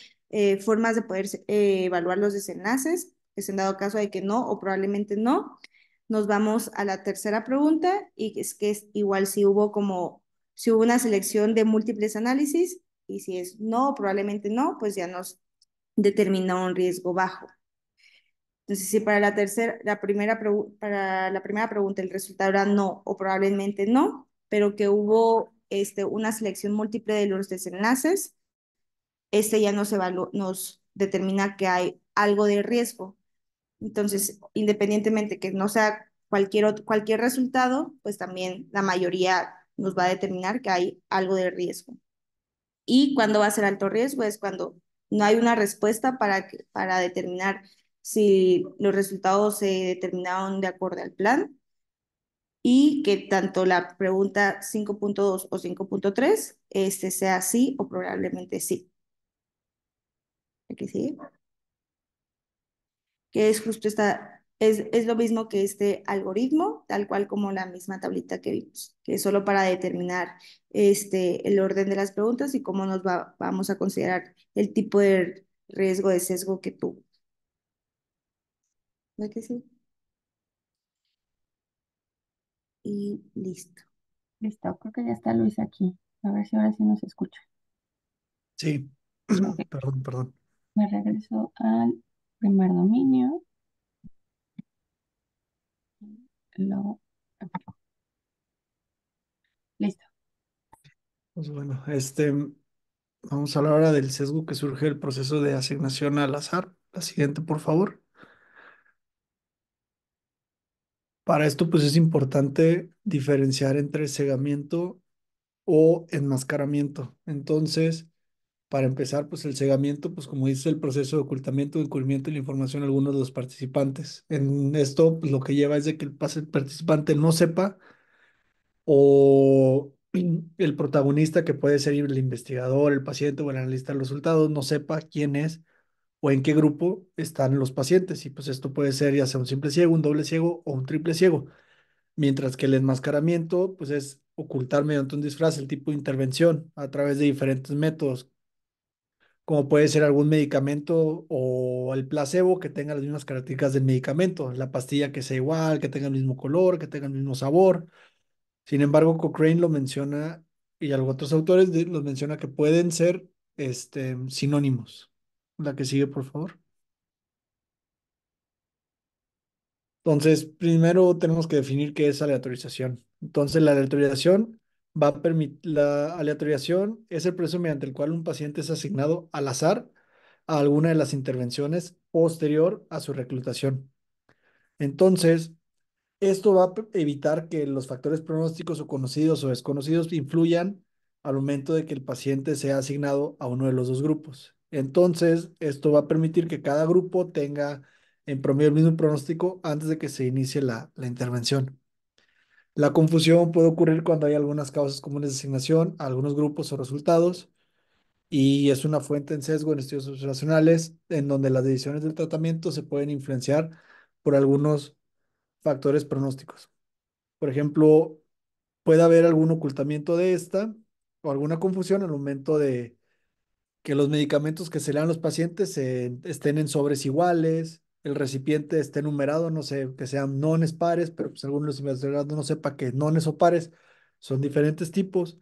Speaker 4: formas de poder evaluar los desenlaces, que es en dado caso de que no o probablemente no. Nos vamos a la tercera pregunta y es igual si hubo una selección de múltiples análisis y si es no o probablemente no, pues ya nos determina un riesgo bajo. Entonces, si para la primera pregunta el resultado era no o probablemente no, pero que hubo una selección múltiple de los desenlaces, ya nos determina que hay algo de riesgo. Entonces, independientemente que no sea cualquier resultado, pues también la mayoría nos va a determinar que hay algo de riesgo. Y cuando va a ser alto riesgo es cuando no hay una respuesta para determinar si los resultados se determinaron de acuerdo al plan y que tanto la pregunta 5.2 o 5.3 sea sí o probablemente sí. Aquí sigue. Que es justo es lo mismo que este algoritmo, tal cual como la misma tablita que vimos, que es solo para determinar el orden de las preguntas y cómo vamos a considerar el tipo de riesgo de sesgo que tuvo. ¿Verdad que sí? Y listo.
Speaker 1: Listo, creo que ya está Luis aquí. A ver si ahora sí nos escucha.
Speaker 5: Sí,
Speaker 1: Ok,
Speaker 5: perdón.
Speaker 1: me regreso al primer dominio. Luego, listo.
Speaker 5: Pues bueno, vamos a hablar ahora del sesgo que surge del proceso de asignación al azar. La siguiente, por favor. Para esto, pues es importante diferenciar entre cegamiento o enmascaramiento. Entonces, para empezar, pues el cegamiento, pues como dice el proceso de ocultamiento o encubrimiento de la información de algunos de los participantes. En esto, pues, lo que lleva es de que el participante no sepa o el protagonista, que puede ser el investigador, el paciente o el analista de los resultados, no sepa quién es o en qué grupo están los pacientes. Y pues esto puede ser ya sea un simple ciego, un doble ciego o un triple ciego. Mientras que el enmascaramiento, pues es ocultar mediante un disfraz el tipo de intervención a través de diferentes métodos, como puede ser algún medicamento o el placebo que tenga las mismas características del medicamento, la pastilla que sea igual, que tenga el mismo color, que tenga el mismo sabor. Sin embargo, Cochrane lo menciona y algunos otros autores los menciona que pueden ser sinónimos. La que sigue, por favor. Entonces, primero tenemos que definir qué es aleatorización. Entonces, la aleatorización va a permitir, la aleatorización es el proceso mediante el cual un paciente es asignado al azar a alguna de las intervenciones posterior a su reclutación. Entonces, esto va a evitar que los factores pronósticos o conocidos o desconocidos influyan al momento de que el paciente sea asignado a uno de los dos grupos. Entonces, esto va a permitir que cada grupo tenga en promedio el mismo pronóstico antes de que se inicie la intervención. La confusión puede ocurrir cuando hay algunas causas comunes de asignación a algunos grupos o resultados y es una fuente en sesgo en estudios observacionales en donde las decisiones del tratamiento se pueden influenciar por algunos factores pronósticos. Por ejemplo, puede haber algún ocultamiento de esta o alguna confusión al momento de que los medicamentos que se le dan a los pacientes estén en sobres iguales, el recipiente esté numerado, no sé, que sean nones pares, pero pues algunos de los investigadores no sepa que nones o pares son diferentes tipos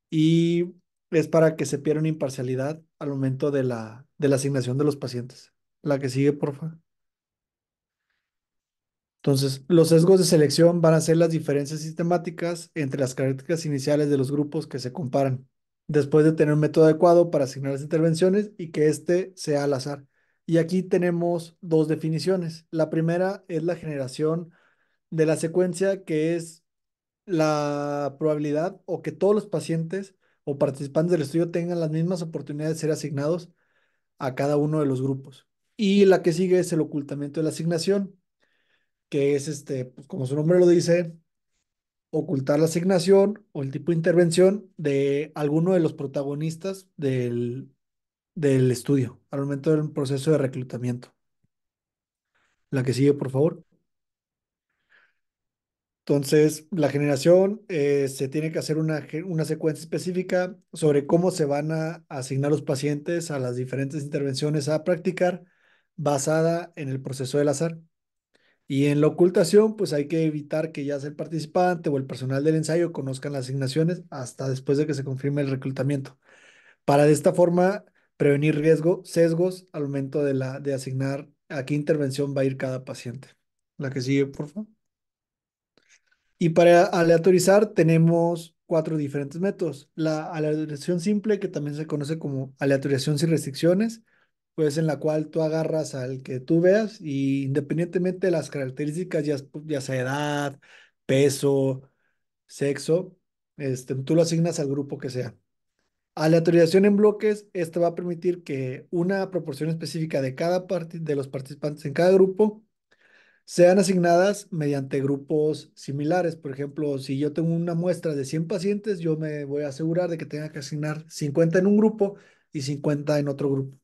Speaker 5: y es para que se pierda una imparcialidad al momento de la asignación de los pacientes. La que sigue, por favor. Entonces, los sesgos de selección van a ser las diferencias sistemáticas entre las características iniciales de los grupos que se comparan, después de tener un método adecuado para asignar las intervenciones y que éste sea al azar. Y aquí tenemos dos definiciones. La primera es la generación de la secuencia, que es la probabilidad o que todos los pacientes o participantes del estudio tengan las mismas oportunidades de ser asignados a cada uno de los grupos. Y la que sigue es el ocultamiento de la asignación, que es pues como su nombre lo dice, ocultar la asignación o el tipo de intervención de alguno de los protagonistas del estudio al momento del proceso de reclutamiento. La que sigue, por favor. Entonces, la generación se tiene que hacer una secuencia específica sobre cómo se van a asignar los pacientes a las diferentes intervenciones a practicar basada en el proceso del azar. Y en la ocultación, pues hay que evitar que ya sea el participante o el personal del ensayo conozcan las asignaciones hasta después de que se confirme el reclutamiento. Para de esta forma prevenir sesgos al momento de asignar a qué intervención va a ir cada paciente. La que sigue, por favor. Y para aleatorizar tenemos cuatro diferentes métodos. La aleatorización simple, que también se conoce como aleatorización sin restricciones, pues en la cual tú agarras al que tú veas y independientemente de las características, ya sea edad, peso, sexo, tú lo asignas al grupo que sea. Aleatorización en bloques, esto va a permitir que una proporción específica de cada parte de los participantes en cada grupo sean asignadas mediante grupos similares. Por ejemplo, si yo tengo una muestra de 100 pacientes, yo me voy a asegurar de que tenga que asignar 50 en un grupo y 50 en otro grupo.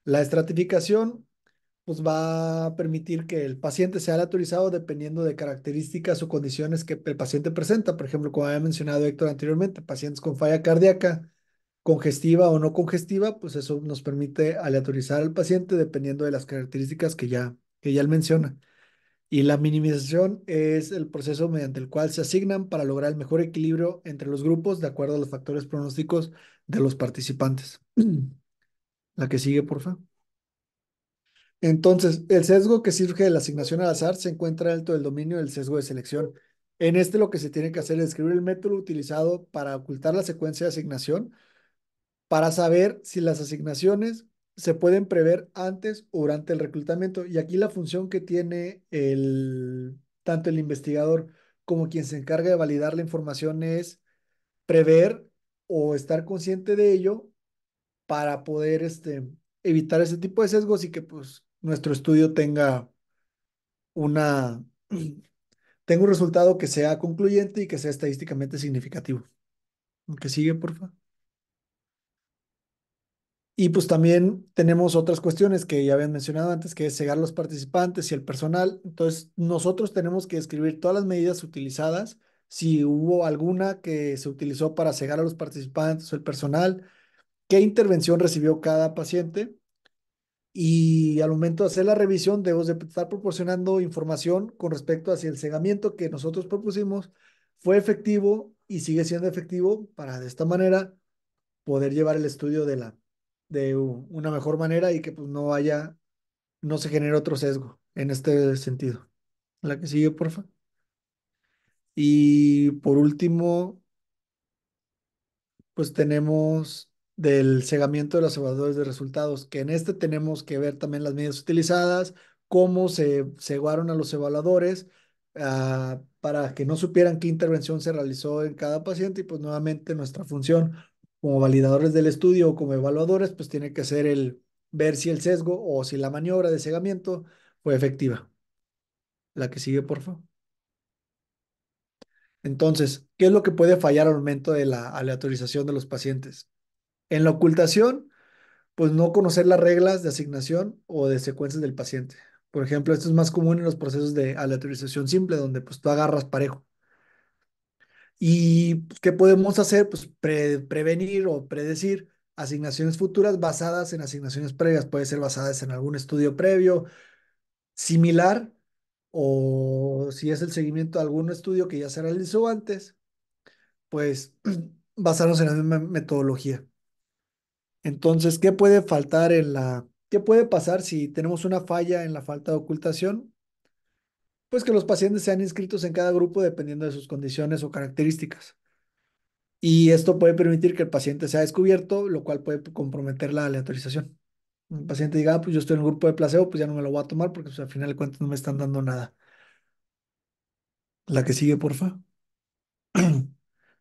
Speaker 5: La estratificación pues va a permitir que el paciente sea aleatorizado dependiendo de características o condiciones que el paciente presenta. Por ejemplo, como había mencionado Héctor anteriormente, pacientes con falla cardíaca, congestiva o no congestiva, pues eso nos permite aleatorizar al paciente dependiendo de las características que ya él menciona. Y la minimización es el proceso mediante el cual se asignan para lograr el mejor equilibrio entre los grupos de acuerdo a los factores pronósticos de los participantes. La que sigue, por favor. Entonces, el sesgo que surge de la asignación al azar se encuentra dentro del dominio del sesgo de selección. En este lo que se tiene que hacer es describir el método utilizado para ocultar la secuencia de asignación, para saber si las asignaciones se pueden prever antes o durante el reclutamiento. Y aquí la función que tiene tanto el investigador como quien se encarga de validar la información es prever o estar consciente de ello para poder evitar ese tipo de sesgos y que pues nuestro estudio una, tenga un resultado que sea concluyente y que sea estadísticamente significativo. Que sigue, por favor. Y pues también tenemos otras cuestiones que ya habían mencionado antes, que es cegar los participantes y el personal. Entonces, nosotros tenemos que escribir todas las medidas utilizadas, si hubo alguna que se utilizó para cegar a los participantes o el personal, qué intervención recibió cada paciente y al momento de hacer la revisión debemos de estar proporcionando información con respecto a si el cegamiento que nosotros propusimos fue efectivo y sigue siendo efectivo para de esta manera poder llevar el estudio de una mejor manera y que pues no se genere otro sesgo en este sentido. La que sigue, porfa. Y por último, pues tenemos del cegamiento de los evaluadores de resultados, que en este tenemos que ver también las medidas utilizadas, cómo se cegaron a los evaluadores, para que no supieran qué intervención se realizó en cada paciente y pues nuevamente nuestra función como validadores del estudio o como evaluadores, pues tiene que ser el ver si el sesgo o si la maniobra de cegamiento fue efectiva. La que sigue, por favor. Entonces, ¿qué es lo que puede fallar al momento de la aleatorización de los pacientes? En la ocultación, pues no conocer las reglas de asignación o de secuencias del paciente. Por ejemplo, esto es más común en los procesos de aleatorización simple, donde pues tú agarras parejo. ¿Y pues, qué podemos hacer? Pues prevenir o predecir asignaciones futuras basadas en asignaciones previas. Puede ser basadas en algún estudio previo, similar, o si es el seguimiento de algún estudio que ya se realizó antes, pues basarnos en la misma metodología. Entonces, qué puede pasar si tenemos una falla en la falta de ocultación? Pues que los pacientes sean inscritos en cada grupo dependiendo de sus condiciones o características. Y esto puede permitir que el paciente sea descubierto, lo cual puede comprometer la aleatorización. Un paciente diga, pues yo estoy en el grupo de placebo, pues ya no me lo voy a tomar porque pues, al final de cuentas no me están dando nada. La que sigue, porfa.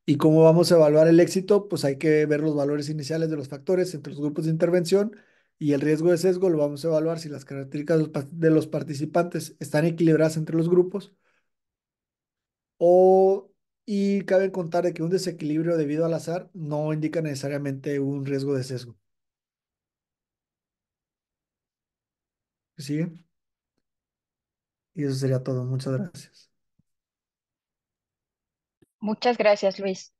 Speaker 5: ¿Y cómo vamos a evaluar el éxito? Pues hay que ver los valores iniciales de los factores entre los grupos de intervención y el riesgo de sesgo lo vamos a evaluar si las características de los participantes están equilibradas entre los grupos o y cabe contar de que un desequilibrio debido al azar no indica necesariamente un riesgo de sesgo. ¿Sigue? Y eso sería todo. Muchas gracias.
Speaker 6: Muchas gracias, Luis.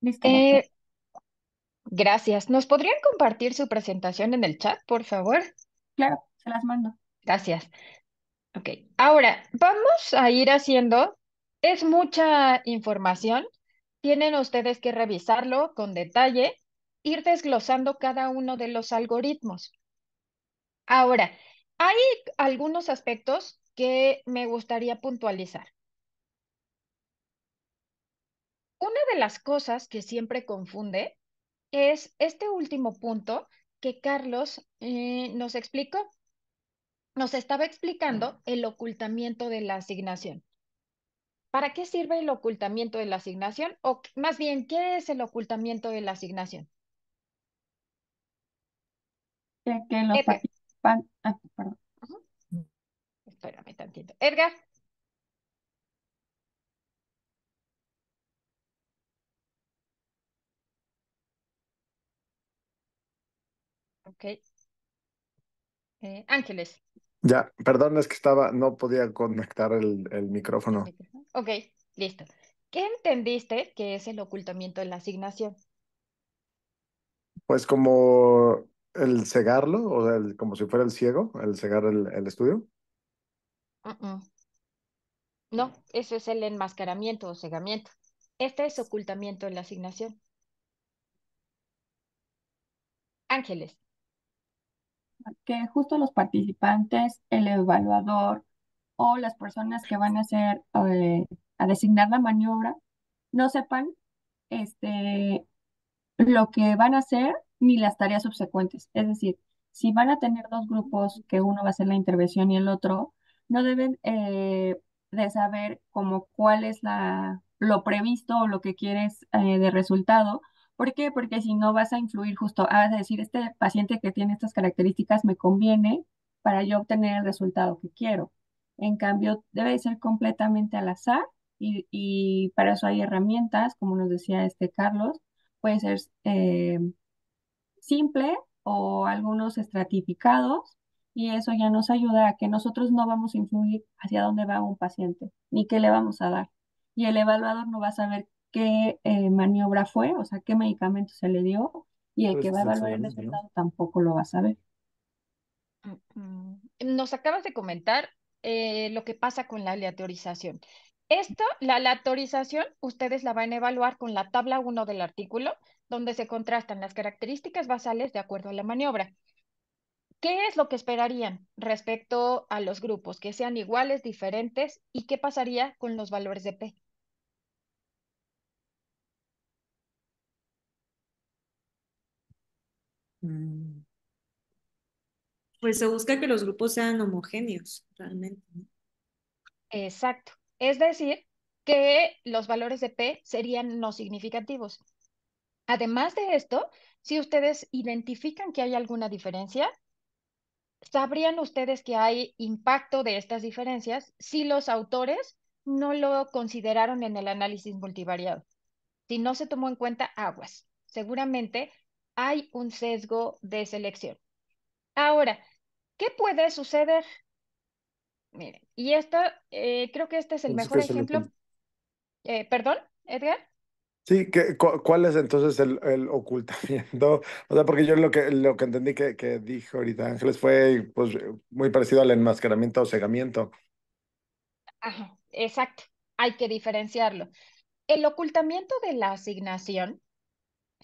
Speaker 1: Listo, doctor.
Speaker 6: Gracias. ¿Nos podrían compartir su presentación en el chat, por favor?
Speaker 1: Claro, se las mando.
Speaker 6: Gracias. Ok. Ahora, vamos a ir haciendo, es mucha información. Tienen ustedes que revisarlo con detalle, ir desglosando cada uno de los algoritmos. Ahora, hay algunos aspectos que me gustaría puntualizar. Una de las cosas que siempre confunde es este último punto que Carlos nos explicó. Nos estaba explicando el ocultamiento de la asignación. ¿Para qué sirve el ocultamiento de la asignación? O más bien, ¿qué es el ocultamiento de la asignación?
Speaker 1: Que los
Speaker 6: Edgar.
Speaker 1: participantes, perdón.
Speaker 6: Ujú. Espérame tantito. Edgar. Ok. Ángeles.
Speaker 7: Ya, perdón, es que no podía conectar el
Speaker 6: El
Speaker 7: micrófono.
Speaker 6: micrófono. Ok, listo. ¿Qué entendiste que es el ocultamiento de la asignación?
Speaker 7: Pues como el cegarlo, o sea, como si fuera el ciego, el cegar el estudio.
Speaker 6: Mm-mm. No, eso es el enmascaramiento o cegamiento. Este es ocultamiento de la asignación. Ángeles.
Speaker 1: Que justo los participantes, el evaluador o las personas que van a hacer, a designar la maniobra, no sepan este, lo que van a hacer ni las tareas subsecuentes. Es decir, si van a tener dos grupos, que uno va a hacer la intervención y el otro, no deben de saber como cuál es lo previsto o lo que quieres de resultado. ¿Por qué? Porque si no vas a influir justo, vas a decir, este paciente que tiene estas características me conviene para yo obtener el resultado que quiero. En cambio, debe ser completamente al azar y para eso hay herramientas, como nos decía este Carlos, puede ser simple o algunos estratificados y eso ya nos ayuda a que nosotros no vamos a influir hacia dónde va un paciente ni qué le vamos a dar. Y el evaluador no va a saber qué maniobra fue, o sea, qué medicamento se le dio y el
Speaker 7: Pero
Speaker 1: que
Speaker 7: ese
Speaker 1: va a
Speaker 7: es el
Speaker 1: evaluar el
Speaker 7: segundo, ¿no?
Speaker 1: resultado tampoco lo va a saber.
Speaker 6: Nos acabas de comentar lo que pasa con la aleatorización. Esto, la aleatorización, ustedes la van a evaluar con la tabla 1 del artículo, donde se contrastan las características basales de acuerdo a la maniobra. ¿Qué es lo que esperarían respecto a los grupos? ¿Que sean iguales, diferentes? ¿Y qué pasaría con los valores de P?
Speaker 4: Mm, Pues se busca que los grupos sean homogéneos, realmente, ¿no?
Speaker 6: Exacto. Es decir, que los valores de P serían no significativos. Además de esto, si ustedes identifican que hay alguna diferencia, ¿sabrían ustedes que hay impacto de estas diferencias si los autores no lo consideraron en el análisis multivariado? Si no se tomó en cuenta aguas, seguramente hay un sesgo de selección. Ahora, ¿qué puede suceder? Miren, y esto, creo que este es el
Speaker 7: Entonces, ¿qué
Speaker 6: mejor
Speaker 7: es el
Speaker 6: ejemplo.
Speaker 7: oculto?
Speaker 6: ¿Perdón, Edgar?
Speaker 7: Sí, ¿cuál es entonces el ocultamiento? O sea, porque yo lo que entendí que dijo ahorita Ángeles fue pues muy parecido al enmascaramiento o cegamiento.
Speaker 6: Ajá, exacto. Hay que diferenciarlo. El ocultamiento de la asignación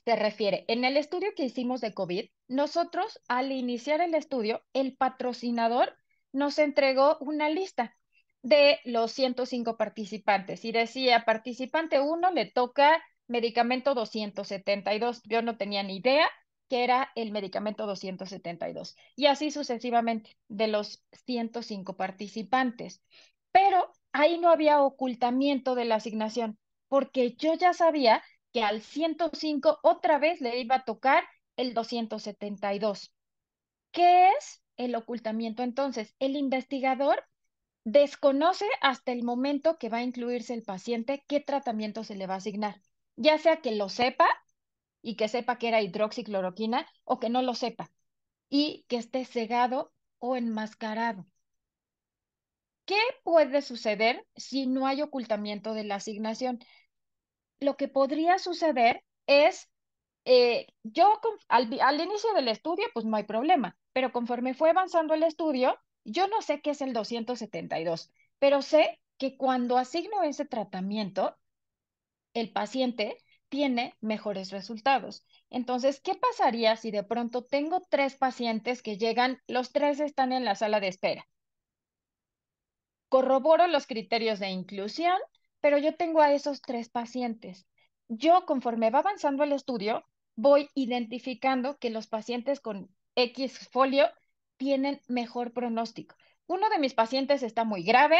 Speaker 6: se refiere, en el estudio que hicimos de COVID, nosotros al iniciar el estudio, el patrocinador nos entregó una lista de los 105 participantes y decía, participante 1 le toca medicamento 272. Yo no tenía ni idea que era el medicamento 272. Y así sucesivamente, de los 105 participantes. Pero ahí no había ocultamiento de la asignación, porque yo ya sabía que al 105 otra vez le iba a tocar el 272. ¿Qué es el ocultamiento entonces? El investigador desconoce hasta el momento que va a incluirse el paciente qué tratamiento se le va a asignar, ya sea que lo sepa y que sepa que era hidroxicloroquina o que no lo sepa y que esté cegado o enmascarado. ¿Qué puede suceder si no hay ocultamiento de la asignación? Lo que podría suceder es al inicio del estudio, pues no hay problema, pero conforme fue avanzando el estudio, yo no sé qué es el 272, pero sé que cuando asigno ese tratamiento, el paciente tiene mejores resultados. Entonces, ¿qué pasaría si de pronto tengo 3 pacientes que llegan, los 3 están en la sala de espera? Corroboro los criterios de inclusión, pero yo tengo a esos 3 pacientes. Yo, conforme va avanzando el estudio, voy identificando que los pacientes con X folio tienen mejor pronóstico. Uno de mis pacientes está muy grave,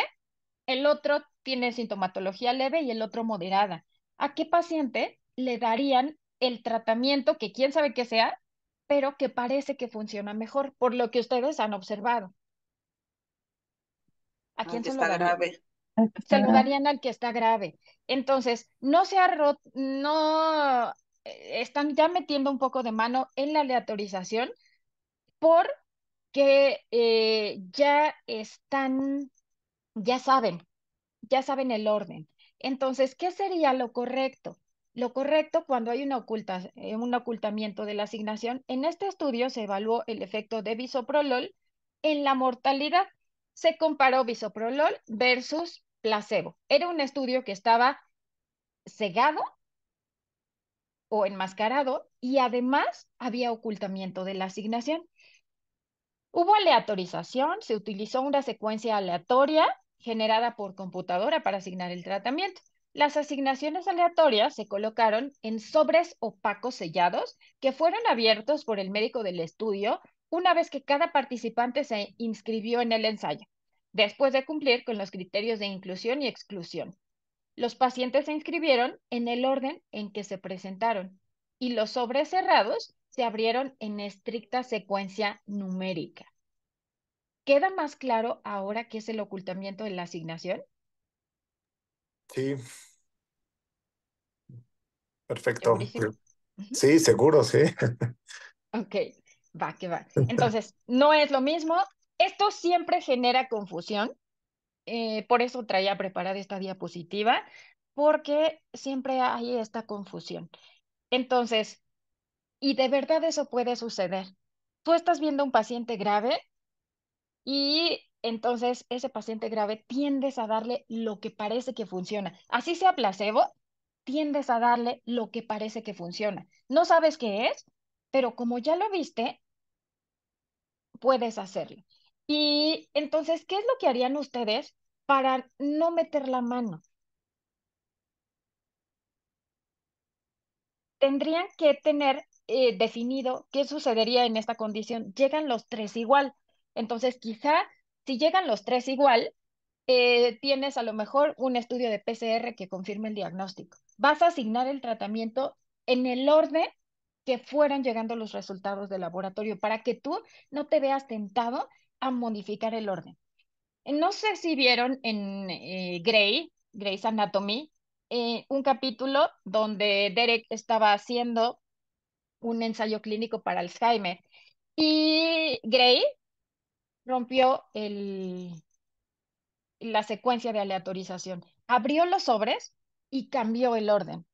Speaker 6: el otro tiene sintomatología leve y el otro moderada. ¿A qué paciente le darían el tratamiento que quién sabe qué sea, pero que parece que funciona mejor, por lo que ustedes han observado? ¿A quién
Speaker 8: Aunque
Speaker 6: se lo
Speaker 8: está
Speaker 6: darían?
Speaker 8: grave.
Speaker 1: El que
Speaker 6: Se
Speaker 1: está
Speaker 6: lo
Speaker 1: grave.
Speaker 6: darían al que está grave. Entonces, no se ha roto, no están ya metiendo un poco de mano en la aleatorización porque ya saben, ya saben el orden. Entonces, ¿qué sería lo correcto? Lo correcto cuando hay un ocultamiento de la asignación. En este estudio se evaluó el efecto de bisoprolol en la mortalidad. Se comparó bisoprolol versus placebo. Era un estudio que estaba cegado o enmascarado y además había ocultamiento de la asignación. Hubo aleatorización, se utilizó una secuencia aleatoria generada por computadora para asignar el tratamiento. Las asignaciones aleatorias se colocaron en sobres opacos sellados que fueron abiertos por el médico del estudio una vez que cada participante se inscribió en el ensayo, después de cumplir con los criterios de inclusión y exclusión. Los pacientes se inscribieron en el orden en que se presentaron y los sobres cerrados se abrieron en estricta secuencia numérica. ¿Queda más claro ahora qué es el ocultamiento de la asignación?
Speaker 7: Sí, perfecto.
Speaker 6: ¿Segurísimo? Ujú.
Speaker 7: Sí, seguro, sí.
Speaker 6: Ok, va, que va. Entonces, no es lo mismo. Esto siempre genera confusión. Por eso traía preparada esta diapositiva, porque siempre hay esta confusión. Entonces, Y de verdad eso puede suceder. Tú estás viendo un paciente grave y entonces ese paciente grave tiendes a darle lo que parece que funciona. Así sea placebo, tiendes a darle lo que parece que funciona. No sabes qué es, pero como ya lo viste, puedes hacerlo. Y entonces, ¿qué es lo que harían ustedes para no meter la mano? Tendrían que tener definido qué sucedería en esta condición. Llegan los tres igual. Entonces, quizá si llegan los tres igual, tienes a lo mejor un estudio de PCR que confirme el diagnóstico. Vas a asignar el tratamiento en el orden que fueran llegando los resultados del laboratorio para que tú no te veas tentado a modificar el orden. No sé si vieron en Grey's Anatomy, un capítulo donde Derek estaba haciendo un ensayo clínico para Alzheimer y Grey rompió la secuencia de aleatorización, abrió los sobres y cambió el orden.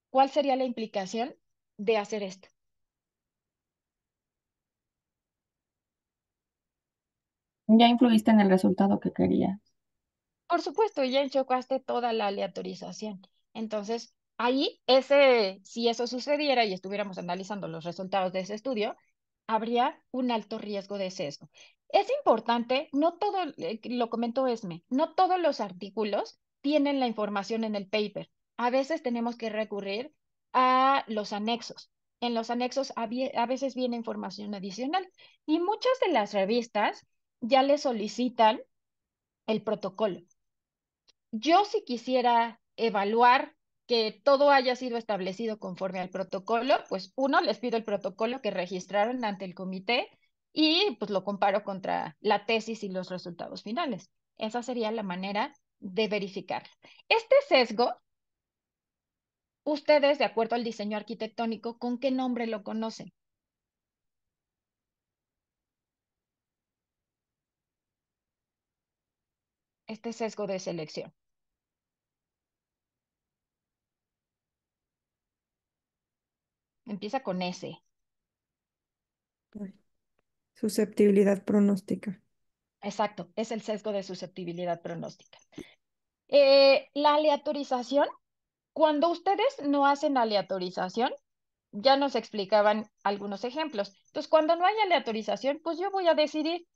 Speaker 6: ¿Cuál sería la implicación de hacer esto?
Speaker 1: Ya influiste en el resultado que querías.
Speaker 6: Por supuesto, ya enchocaste toda la aleatorización. Entonces, ahí, si eso sucediera y estuviéramos analizando los resultados de ese estudio, habría un alto riesgo de sesgo. Es importante, no todo, lo comentó Esme, no todos los artículos tienen la información en el paper. A veces tenemos que recurrir a los anexos. En los anexos a veces viene información adicional y muchas de las revistas ya le solicitan el protocolo. Yo si quisiera evaluar que todo haya sido establecido conforme al protocolo, pues uno, les pido el protocolo que registraron ante el comité y pues lo comparo contra la tesis y los resultados finales. Esa sería la manera de verificarlo. Este sesgo, ustedes, de acuerdo al diseño arquitectónico, ¿con qué nombre lo conocen? Este sesgo de selección. Empieza con S.
Speaker 4: Susceptibilidad pronóstica.
Speaker 6: Exacto, es el sesgo de susceptibilidad pronóstica. La aleatorización, cuando ustedes no hacen aleatorización, ya nos explicaban algunos ejemplos. Entonces, cuando no hay aleatorización, pues yo voy a decidir,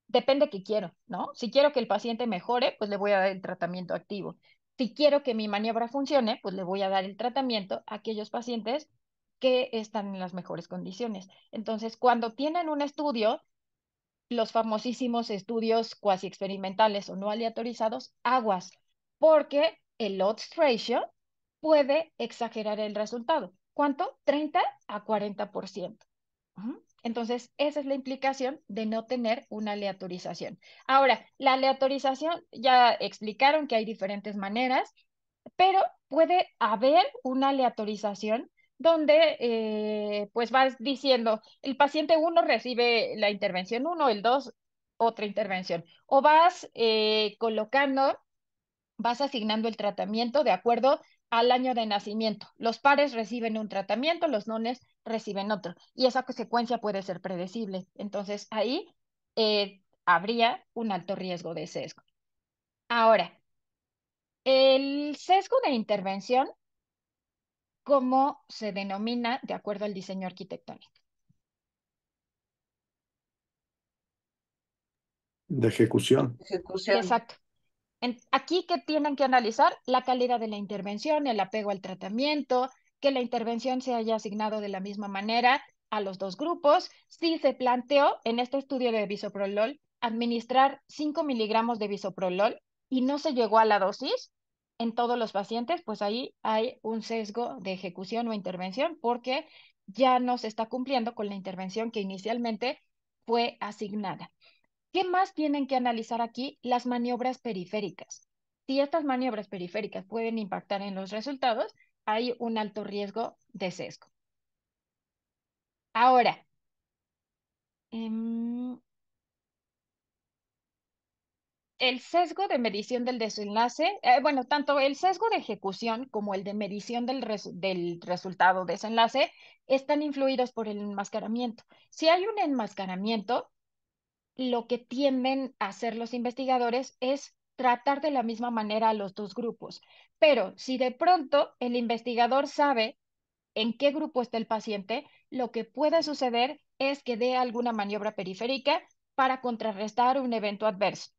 Speaker 6: depende qué quiero, ¿no? Si quiero que el paciente mejore, pues le voy a dar el tratamiento activo. Si quiero que mi maniobra funcione, pues le voy a dar el tratamiento a aquellos pacientes que están en las mejores condiciones. Entonces, cuando tienen un estudio, los famosísimos estudios cuasi experimentales o no aleatorizados, aguas, porque el odds ratio puede exagerar el resultado. ¿Cuánto? 30 a 40%. Entonces, esa es la implicación de no tener una aleatorización. Ahora, la aleatorización, ya explicaron que hay diferentes maneras, pero puede haber una aleatorización donde pues vas diciendo, el paciente uno recibe la intervención uno, el 2 otra intervención, o vas colocando, vas asignando el tratamiento de acuerdo al año de nacimiento. Los pares reciben un tratamiento, los nones reciben otro, y esa secuencia puede ser predecible. Entonces ahí habría un alto riesgo de sesgo. Ahora, el sesgo de intervención, ¿cómo se denomina de acuerdo al diseño arquitectónico?
Speaker 7: De ejecución.
Speaker 8: Ejecución.
Speaker 6: Exacto. Aquí, ¿qué tienen que analizar? La calidad de la intervención, el apego al tratamiento, que la intervención se haya asignado de la misma manera a los dos grupos. Si se planteó en este estudio de bisoprolol administrar 5 miligramos de bisoprolol y no se llegó a la dosis en todos los pacientes, pues ahí hay un sesgo de ejecución o intervención porque ya no se está cumpliendo con la intervención que inicialmente fue asignada. ¿Qué más tienen que analizar aquí? Las maniobras periféricas. Si estas maniobras periféricas pueden impactar en los resultados, hay un alto riesgo de sesgo. Ahora, el sesgo de medición del desenlace, bueno, tanto el sesgo de ejecución como el de medición del resultado desenlace están influidos por el enmascaramiento. Si hay un enmascaramiento, lo que tienden a hacer los investigadores es tratar de la misma manera a los dos grupos. Pero si de pronto el investigador sabe en qué grupo está el paciente, lo que puede suceder es que dé alguna maniobra periférica para contrarrestar un evento adverso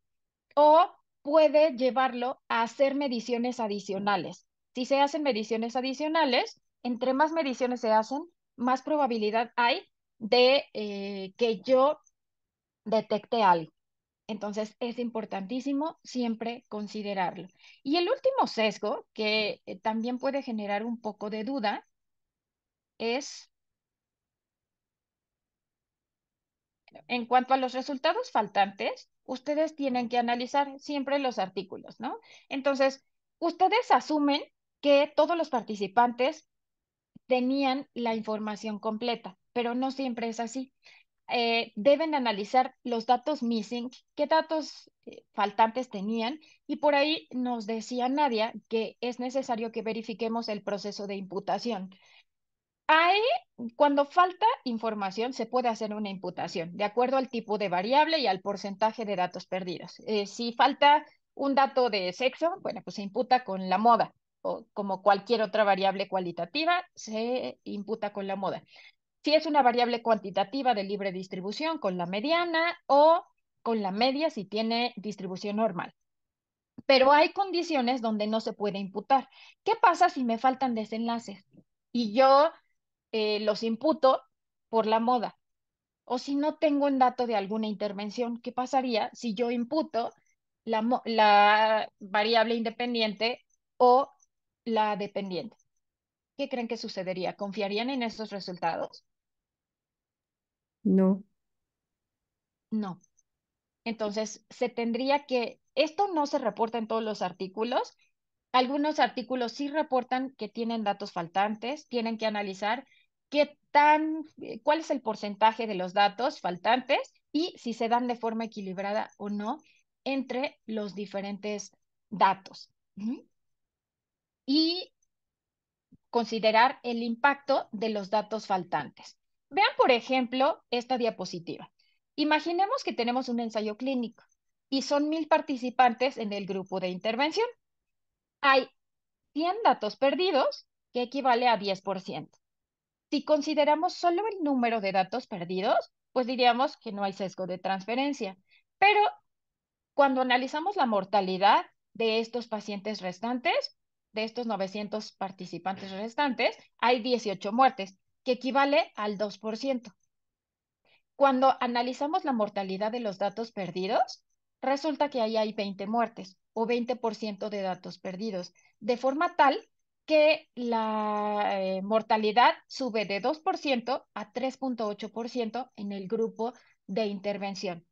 Speaker 6: o puede llevarlo a hacer mediciones adicionales. Si se hacen mediciones adicionales, entre más mediciones se hacen, más probabilidad hay de que yo detecte algo. Entonces, es importantísimo siempre considerarlo. Y el último sesgo, que también puede generar un poco de duda, es en cuanto a los resultados faltantes, ustedes tienen que analizar siempre los artículos, ¿no? Entonces, ustedes asumen que todos los participantes tenían la información completa, pero no siempre es así. Deben analizar los datos missing, qué datos faltantes tenían, y por ahí nos decía Nadia que es necesario que verifiquemos el proceso de imputación. Ahí, cuando falta información, se puede hacer una imputación de acuerdo al tipo de variable y al porcentaje de datos perdidos. Si falta un dato de sexo, bueno, pues se imputa con la moda, o como cualquier otra variable cualitativa, se imputa con la moda. Si es una variable cuantitativa de libre distribución, con la mediana, o con la media si tiene distribución normal. Pero hay condiciones donde no se puede imputar. ¿Qué pasa si me faltan desenlaces? Y yo los imputo por la moda. O si no tengo un dato de alguna intervención, ¿qué pasaría si yo imputo la variable independiente o la dependiente? ¿Qué creen que sucedería? ¿Confiarían en esos resultados?
Speaker 8: No.
Speaker 6: No. Entonces, esto no se reporta en todos los artículos. Algunos artículos sí reportan que tienen datos faltantes, tienen que analizar cuál es el porcentaje de los datos faltantes y si se dan de forma equilibrada o no entre los diferentes datos. Ujú. Y considerar el impacto de los datos faltantes. Vean, por ejemplo, esta diapositiva. Imaginemos que tenemos un ensayo clínico y son 1000 participantes en el grupo de intervención. Hay 100 datos perdidos, que equivale a 10%. Si consideramos solo el número de datos perdidos, pues diríamos que no hay sesgo de transferencia. Pero cuando analizamos la mortalidad de estos pacientes restantes, de estos 900 participantes restantes, hay 18 muertes, que equivale al 2%. Cuando analizamos la mortalidad de los datos perdidos, resulta que ahí hay 20 muertes o 20% de datos perdidos, de forma tal que la mortalidad sube de 2% a 3,8% en el grupo de intervención.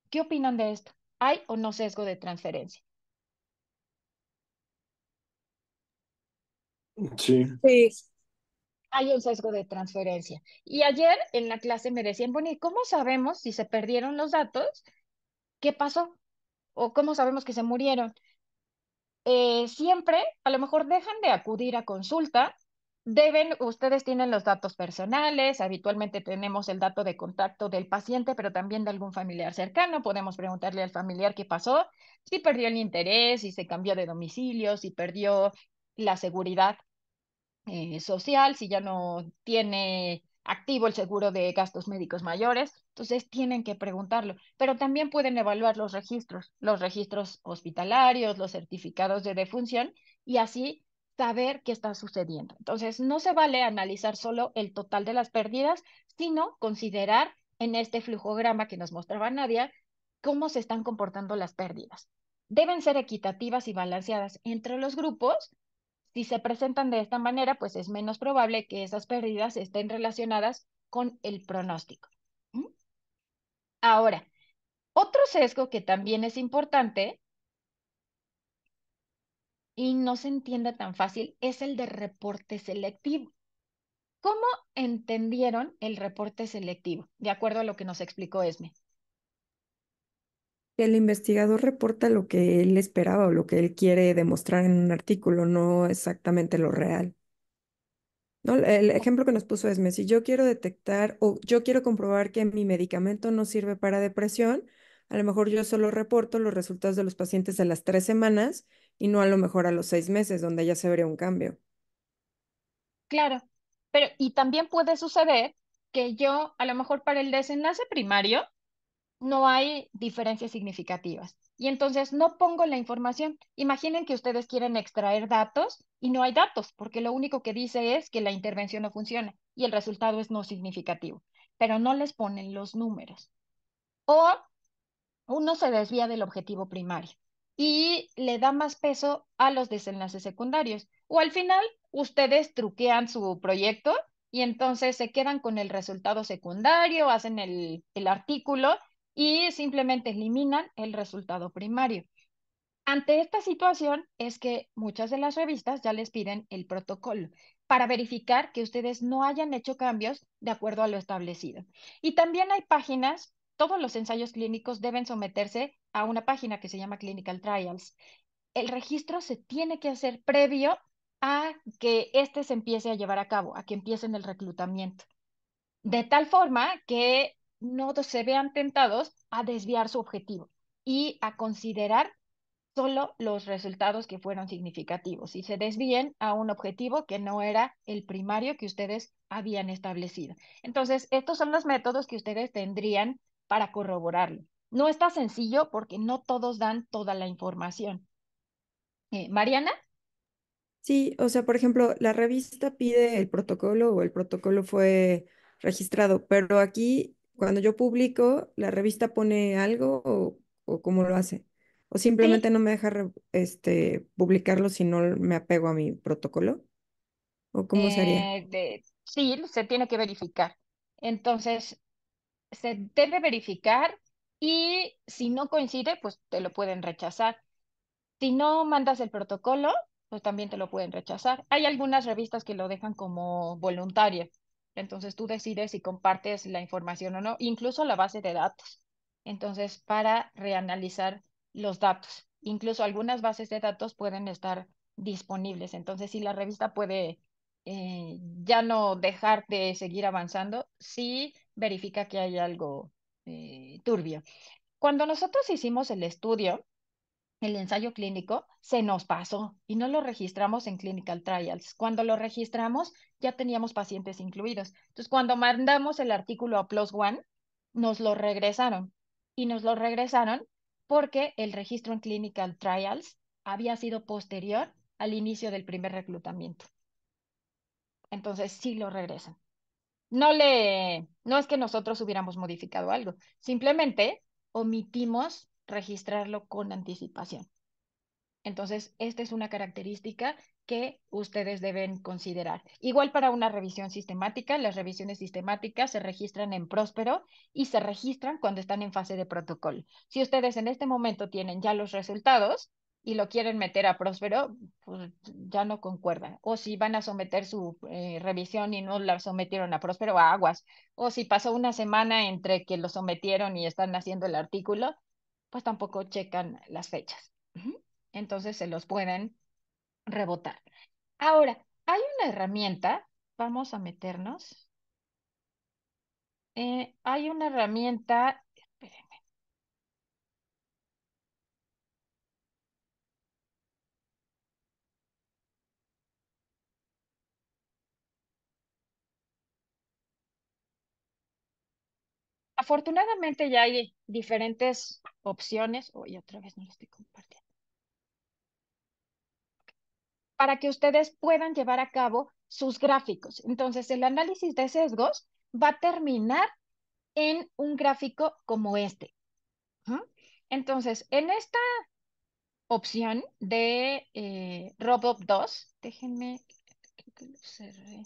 Speaker 6: ¿Qué opinan de esto? ¿Hay o no sesgo de transferencia?
Speaker 7: Sí.
Speaker 8: Sí.
Speaker 6: Hay un sesgo de transferencia. Y ayer en la clase me decían, bueno, ¿y cómo sabemos si se perdieron los datos? ¿Qué pasó? ¿O cómo sabemos que se murieron? Siempre, a lo mejor dejan de acudir a consulta, ustedes tienen los datos personales, habitualmente tenemos el dato de contacto del paciente, pero también de algún familiar cercano, podemos preguntarle al familiar qué pasó, si perdió el interés, si se cambió de domicilio, si perdió la seguridad social, si ya no tiene activo el seguro de gastos médicos mayores, entonces tienen que preguntarlo, pero también pueden evaluar los registros hospitalarios, los certificados de defunción y así saber qué está sucediendo. Entonces, no se vale analizar solo el total de las pérdidas, sino considerar en este flujograma que nos mostraba Nadia cómo se están comportando las pérdidas. Deben ser equitativas y balanceadas entre los grupos. Si se presentan de esta manera, pues es menos probable que esas pérdidas estén relacionadas con el pronóstico. ¿Mm? Ahora, otro sesgo que también es importante y no se entiende tan fácil es el de reporte selectivo. ¿Cómo entendieron el reporte selectivo? De acuerdo a lo que nos explicó Esme.
Speaker 8: El investigador reporta lo que él esperaba o lo que él quiere demostrar en un artículo, no exactamente lo real. ¿No? El ejemplo que nos puso es, si yo quiero detectar o yo quiero comprobar que mi medicamento no sirve para depresión, a lo mejor yo solo reporto los resultados de los pacientes a las 3 semanas y no a lo mejor a los 6 meses, donde ya se vería un cambio.
Speaker 6: Claro, pero y también puede suceder que yo, a lo mejor para el desenlace primario, no hay diferencias significativas. Y entonces no pongo la información. Imaginen que ustedes quieren extraer datos y no hay datos, porque lo único que dice es que la intervención no funciona y el resultado es no significativo, pero no les ponen los números. O uno se desvía del objetivo primario y le da más peso a los desenlaces secundarios. O al final, ustedes truquean su proyecto y entonces se quedan con el resultado secundario, hacen el artículo y simplemente eliminan el resultado primario. Ante esta situación es que muchas de las revistas ya les piden el protocolo para verificar que ustedes no hayan hecho cambios de acuerdo a lo establecido. Y también hay páginas, todos los ensayos clínicos deben someterse a una página que se llama Clinical Trials. El registro se tiene que hacer previo a que éste se empiece a llevar a cabo, a que empiecen el reclutamiento, de tal forma que no se vean tentados a desviar su objetivo y a considerar solo los resultados que fueron significativos y se desvíen a un objetivo que no era el primario que ustedes habían establecido. Entonces, estos son los métodos que ustedes tendrían para corroborarlo. No está sencillo porque no todos dan toda la información. Mariana,
Speaker 8: Sí, o sea, por ejemplo, la revista pide el protocolo o el protocolo fue registrado, pero aquí cuando yo publico, la revista pone algo o cómo lo hace. O simplemente
Speaker 6: sí,
Speaker 8: no me deja publicarlo si no me apego a mi protocolo. ¿O cómo sería?
Speaker 6: sí, se tiene que verificar. Entonces, se debe verificar y si no coincide, pues te lo pueden rechazar. Si no mandas el protocolo, pues también te lo pueden rechazar. Hay algunas revistas que lo dejan como voluntario. Entonces tú decides si compartes la información o no, incluso la base de datos. Entonces, para reanalizar los datos, incluso algunas bases de datos pueden estar disponibles. Entonces, si la revista puede ya no dejar de seguir avanzando, sí verifica que hay algo turbio. Cuando nosotros hicimos el estudio, el ensayo clínico, se nos pasó y no lo registramos en Clinical Trials. Cuando lo registramos, ya teníamos pacientes incluidos. Entonces, cuando mandamos el artículo a Plus One, nos lo regresaron. Y nos lo regresaron porque el registro en Clinical Trials había sido posterior al inicio del primer reclutamiento. Entonces, sí lo regresan. No es que nosotros hubiéramos modificado algo, simplemente omitimos registrarlo con anticipación. Entonces, esta es una característica que ustedes deben considerar. Igual para una revisión sistemática, las revisiones sistemáticas se registran en Próspero y se registran cuando están en fase de protocolo. Si ustedes en este momento tienen ya los resultados y lo quieren meter a Próspero, pues ya no concuerdan. O si van a someter su revisión y no la sometieron a Próspero, a aguas. O si pasó una semana entre que lo sometieron y están haciendo el artículo, pues tampoco checan las fechas. Ujú. Entonces se los pueden rebotar. Ahora, hay una herramienta, vamos a meternos. Hay una herramienta, espérenme. Afortunadamente ya hay diferentes opciones. Oye, otra vez no lo estoy compartiendo. Para que ustedes puedan llevar a cabo sus gráficos. Entonces, el análisis de sesgos va a terminar en un gráfico como este. ¿Mm? Entonces, en esta opción de Robot 2, déjenme, creo que lo cerré.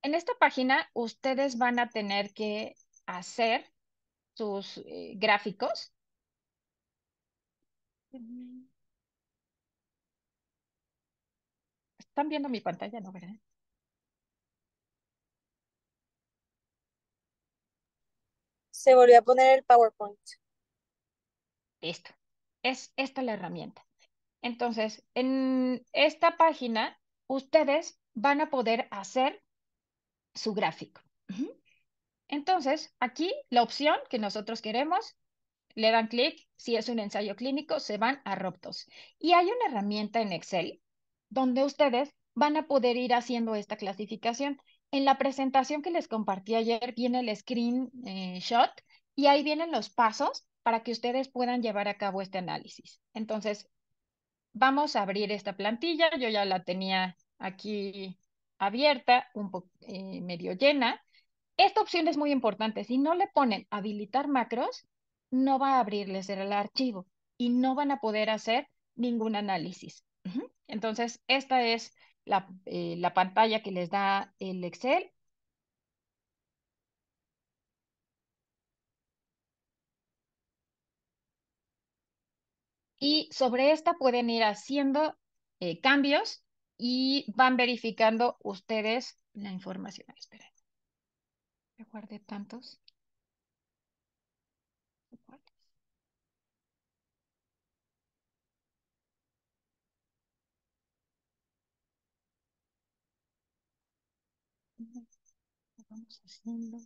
Speaker 6: En esta página, ustedes van a tener que hacer sus gráficos. ¿Están viendo mi pantalla? No, ¿verdad?
Speaker 9: Se volvió a poner el PowerPoint.
Speaker 6: Listo. Es esta la herramienta. Entonces, en esta página, ustedes van a poder hacer su gráfico. Entonces, aquí la opción que nosotros queremos, le dan clic. Si es un ensayo clínico, se van a ROPTOS. Y hay una herramienta en Excel donde ustedes van a poder ir haciendo esta clasificación. En la presentación que les compartí ayer viene el screenshot y ahí vienen los pasos para que ustedes puedan llevar a cabo este análisis. Entonces, vamos a abrir esta plantilla. Yo ya la tenía aquí abierta, un poco medio llena. Esta opción es muy importante. Si no le ponen habilitar macros, no va a abrirles el archivo y no van a poder hacer ningún análisis. Entonces, esta es la pantalla que les da el Excel. Y sobre esta pueden ir haciendo cambios y van verificando ustedes la información. Esperen. Me guardé tantos. Lo vamos haciendo.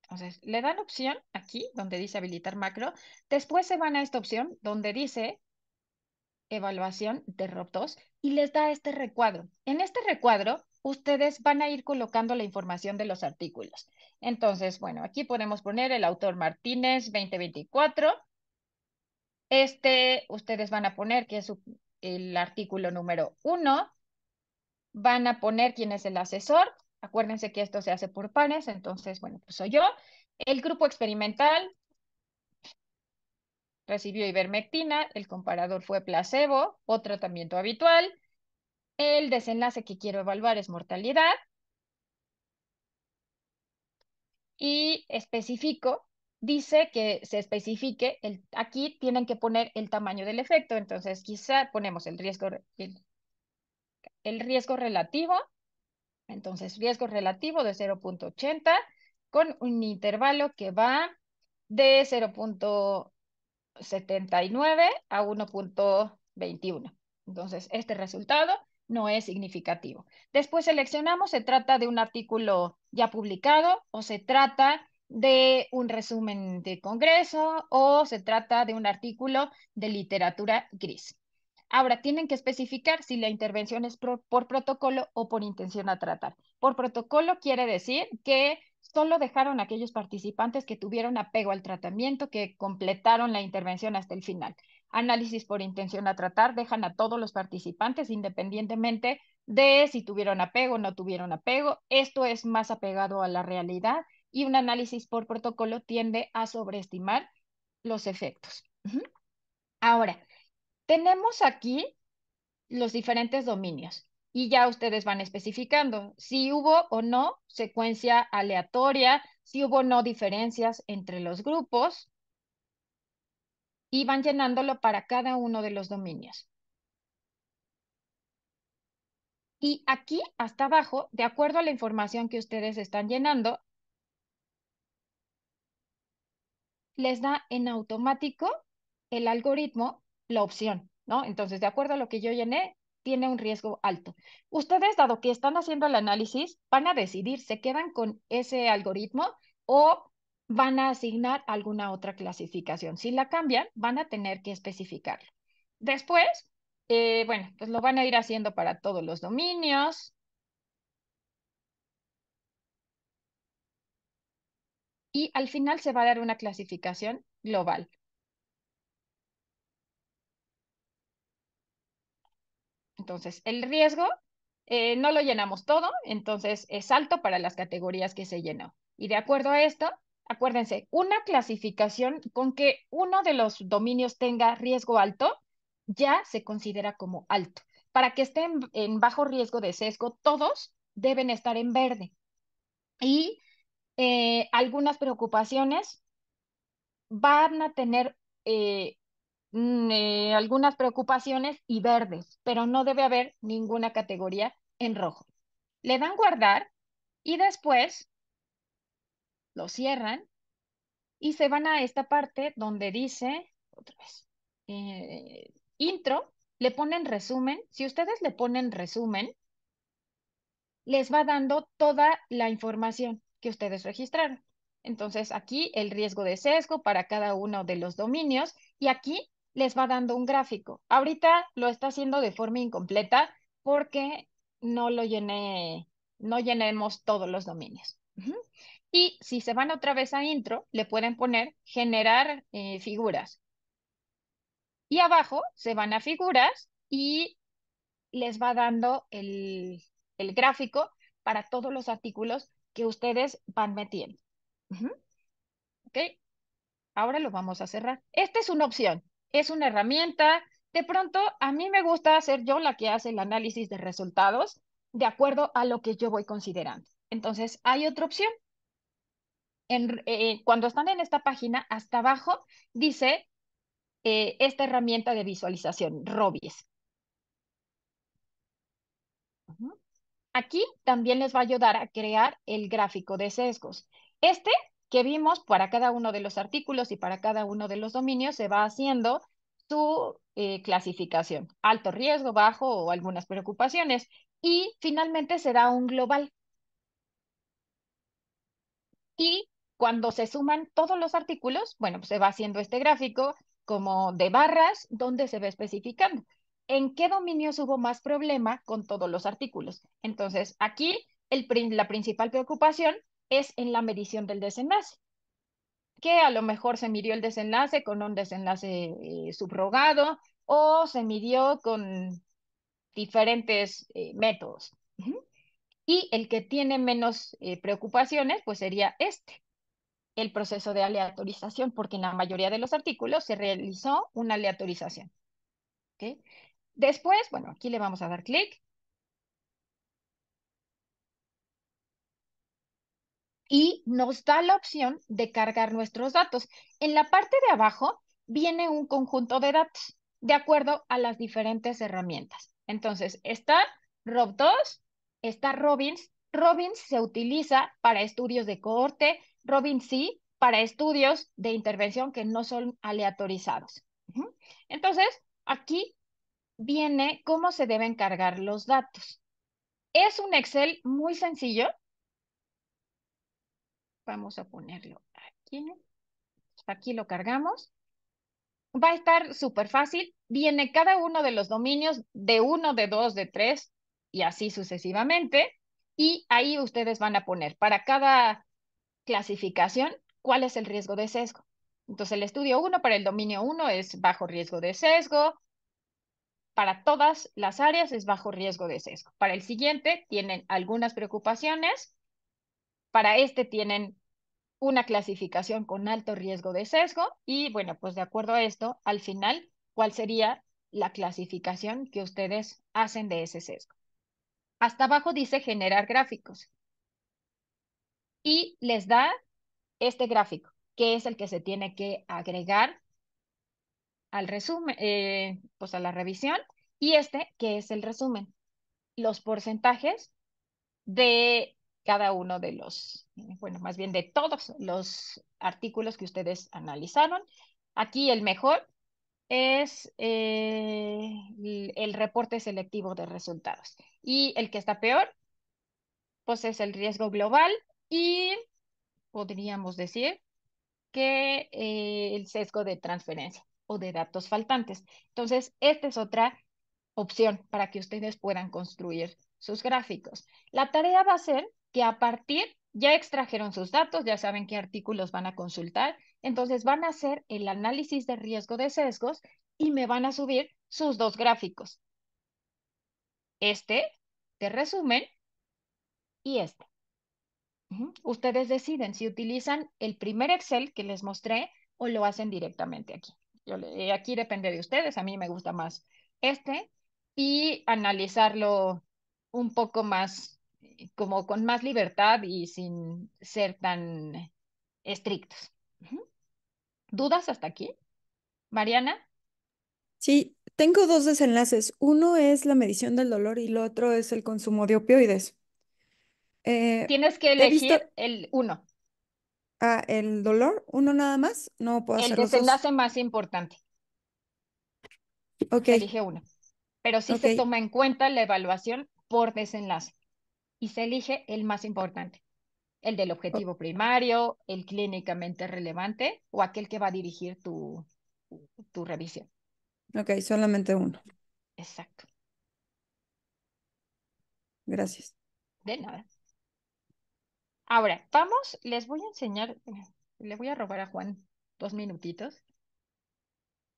Speaker 6: Entonces, le dan opción aquí donde dice habilitar macro. Después se van a esta opción donde dice evaluación de ROP2 y les da este recuadro. En este recuadro, ustedes van a ir colocando la información de los artículos. Entonces, bueno, aquí podemos poner el autor Martínez 2024. Ustedes van a poner que es el artículo número 1. Van a poner quién es el asesor. Acuérdense que esto se hace por pares, entonces, bueno, pues soy yo. El grupo experimental recibió ivermectina, el comparador fue placebo o tratamiento habitual. El desenlace que quiero evaluar es mortalidad. Y especifico, dice que se especifique, aquí tienen que poner el tamaño del efecto, entonces quizá ponemos el riesgo relativo, entonces riesgo relativo de 0.80 con un intervalo que va de 0.79 a 1.21. Entonces, este resultado no es significativo. Después seleccionamos, se trata de un artículo ya publicado o se trata de un resumen de congreso o se trata de un artículo de literatura gris. Ahora, tienen que especificar si la intervención es por protocolo o por intención a tratar. Por protocolo quiere decir que solo dejaron a aquellos participantes que tuvieron apego al tratamiento, que completaron la intervención hasta el final. Análisis por intención a tratar, dejan a todos los participantes independientemente de si tuvieron apego o no tuvieron apego. Esto es más apegado a la realidad y un análisis por protocolo tiende a sobreestimar los efectos. Ahora, tenemos aquí los diferentes dominios y ya ustedes van especificando si hubo o no secuencia aleatoria, si hubo o no diferencias entre los grupos y van llenándolo para cada uno de los dominios. Y aquí hasta abajo, de acuerdo a la información que ustedes están llenando, les da en automático el algoritmo la opción, ¿no? Entonces, de acuerdo a lo que yo llené, tiene un riesgo alto. Ustedes, dado que están haciendo el análisis, van a decidir, ¿se quedan con ese algoritmo o van a asignar alguna otra clasificación? Si la cambian, van a tener que especificarlo. Después, bueno, pues lo van a ir haciendo para todos los dominios. Y al final se va a dar una clasificación global. Entonces, el riesgo no lo llenamos todo, entonces es alto para las categorías que se llenó. Y de acuerdo a esto, acuérdense, una clasificación con que uno de los dominios tenga riesgo alto, ya se considera como alto. Para que estén en bajo riesgo de sesgo, todos deben estar en verde. Y algunas preocupaciones van a tener algunas preocupaciones y verdes, pero no debe haber ninguna categoría en rojo. Le dan guardar y después lo cierran y se van a esta parte donde dice, otra vez, intro, le ponen resumen. Si ustedes le ponen resumen, les va dando toda la información que ustedes registraron. Entonces aquí el riesgo de sesgo para cada uno de los dominios y aquí les va dando un gráfico. Ahorita lo está haciendo de forma incompleta porque no lo llené, no llenemos todos los dominios. Y si se van otra vez a intro, le pueden poner generar figuras. Y abajo se van a figuras y les va dando el gráfico para todos los artículos que ustedes van metiendo. ¿Ok? Ahora lo vamos a cerrar. Esta es una opción, es una herramienta. De pronto, a mí me gusta ser yo la que hace el análisis de resultados de acuerdo a lo que yo voy considerando. Entonces, hay otra opción. Cuando están en esta página, hasta abajo dice esta herramienta de visualización, Robies. Aquí también les va a ayudar a crear el gráfico de sesgos. Este que vimos para cada uno de los artículos y para cada uno de los dominios se va haciendo su clasificación, alto riesgo, bajo o algunas preocupaciones. Y finalmente se da un global. Y cuando se suman todos los artículos, bueno, pues se va haciendo este gráfico como de barras donde se va especificando en qué dominios hubo más problema con todos los artículos. Entonces, aquí la principal preocupación es en la medición del desenlace, que a lo mejor se midió el desenlace con un desenlace subrogado o se midió con diferentes métodos. Y el que tiene menos preocupaciones, pues sería este, el proceso de aleatorización, porque en la mayoría de los artículos se realizó una aleatorización. ¿Okay? Después, bueno, aquí le vamos a dar clic. Y nos da la opción de cargar nuestros datos. En la parte de abajo viene un conjunto de datos de acuerdo a las diferentes herramientas. Entonces, está Rob2, está Robbins. Robbins se utiliza para estudios de cohorte, Robbins sí para estudios de intervención que no son aleatorizados. Entonces, aquí viene cómo se deben cargar los datos. Es un Excel muy sencillo. Vamos a ponerlo aquí. Aquí lo cargamos. Va a estar súper fácil. Viene cada uno de los dominios de 1, de 2, de 3 y así sucesivamente. Y ahí ustedes van a poner para cada clasificación cuál es el riesgo de sesgo. Entonces el estudio 1 para el dominio 1 es bajo riesgo de sesgo. Para todas las áreas es bajo riesgo de sesgo. Para el siguiente tienen algunas preocupaciones. Para este tienen una clasificación con alto riesgo de sesgo y bueno, pues de acuerdo a esto, al final, ¿cuál sería la clasificación que ustedes hacen de ese sesgo? Hasta abajo dice generar gráficos y les da este gráfico, que es el que se tiene que agregar al resumen, pues a la revisión, y este que es el resumen, los porcentajes de cada uno de los, bueno, más bien de todos los artículos que ustedes analizaron. Aquí el mejor es el reporte selectivo de resultados. Y el que está peor, pues es el riesgo global y podríamos decir que el sesgo de transferencia o de datos faltantes. Entonces, esta es otra opción para que ustedes puedan construir sus gráficos. La tarea va a ser que a partir, ya extrajeron sus datos, ya saben qué artículos van a consultar, entonces van a hacer el análisis de riesgo de sesgos y me van a subir sus dos gráficos. Este de resumen y este. Ustedes deciden si utilizan el primer Excel que les mostré o lo hacen directamente aquí. Aquí depende de ustedes, a mí me gusta más este y analizarlo un poco más, como con más libertad y sin ser tan estrictos. ¿Dudas hasta aquí? Mariana,
Speaker 8: Sí, tengo dos desenlaces. Uno es la medición del dolor y lo otro es el consumo de opioides.
Speaker 6: tienes que
Speaker 8: He visto
Speaker 6: elegir el uno,
Speaker 8: el dolor, uno nada más, no puedo
Speaker 6: el
Speaker 8: hacer los dos.
Speaker 6: desenlace más importante.
Speaker 8: Ok,
Speaker 6: Se elige uno, pero sí
Speaker 8: ok,
Speaker 6: se toma en cuenta la evaluación por desenlace y se elige el más importante, el del
Speaker 8: o-
Speaker 6: objetivo primario, el clínicamente relevante o aquel que va a dirigir tu revisión.
Speaker 8: ok, solamente uno.
Speaker 6: Exacto.
Speaker 8: Gracias.
Speaker 6: De nada. Ahora, vamos, les voy a enseñar, le voy a robar a Juan 2 minutitos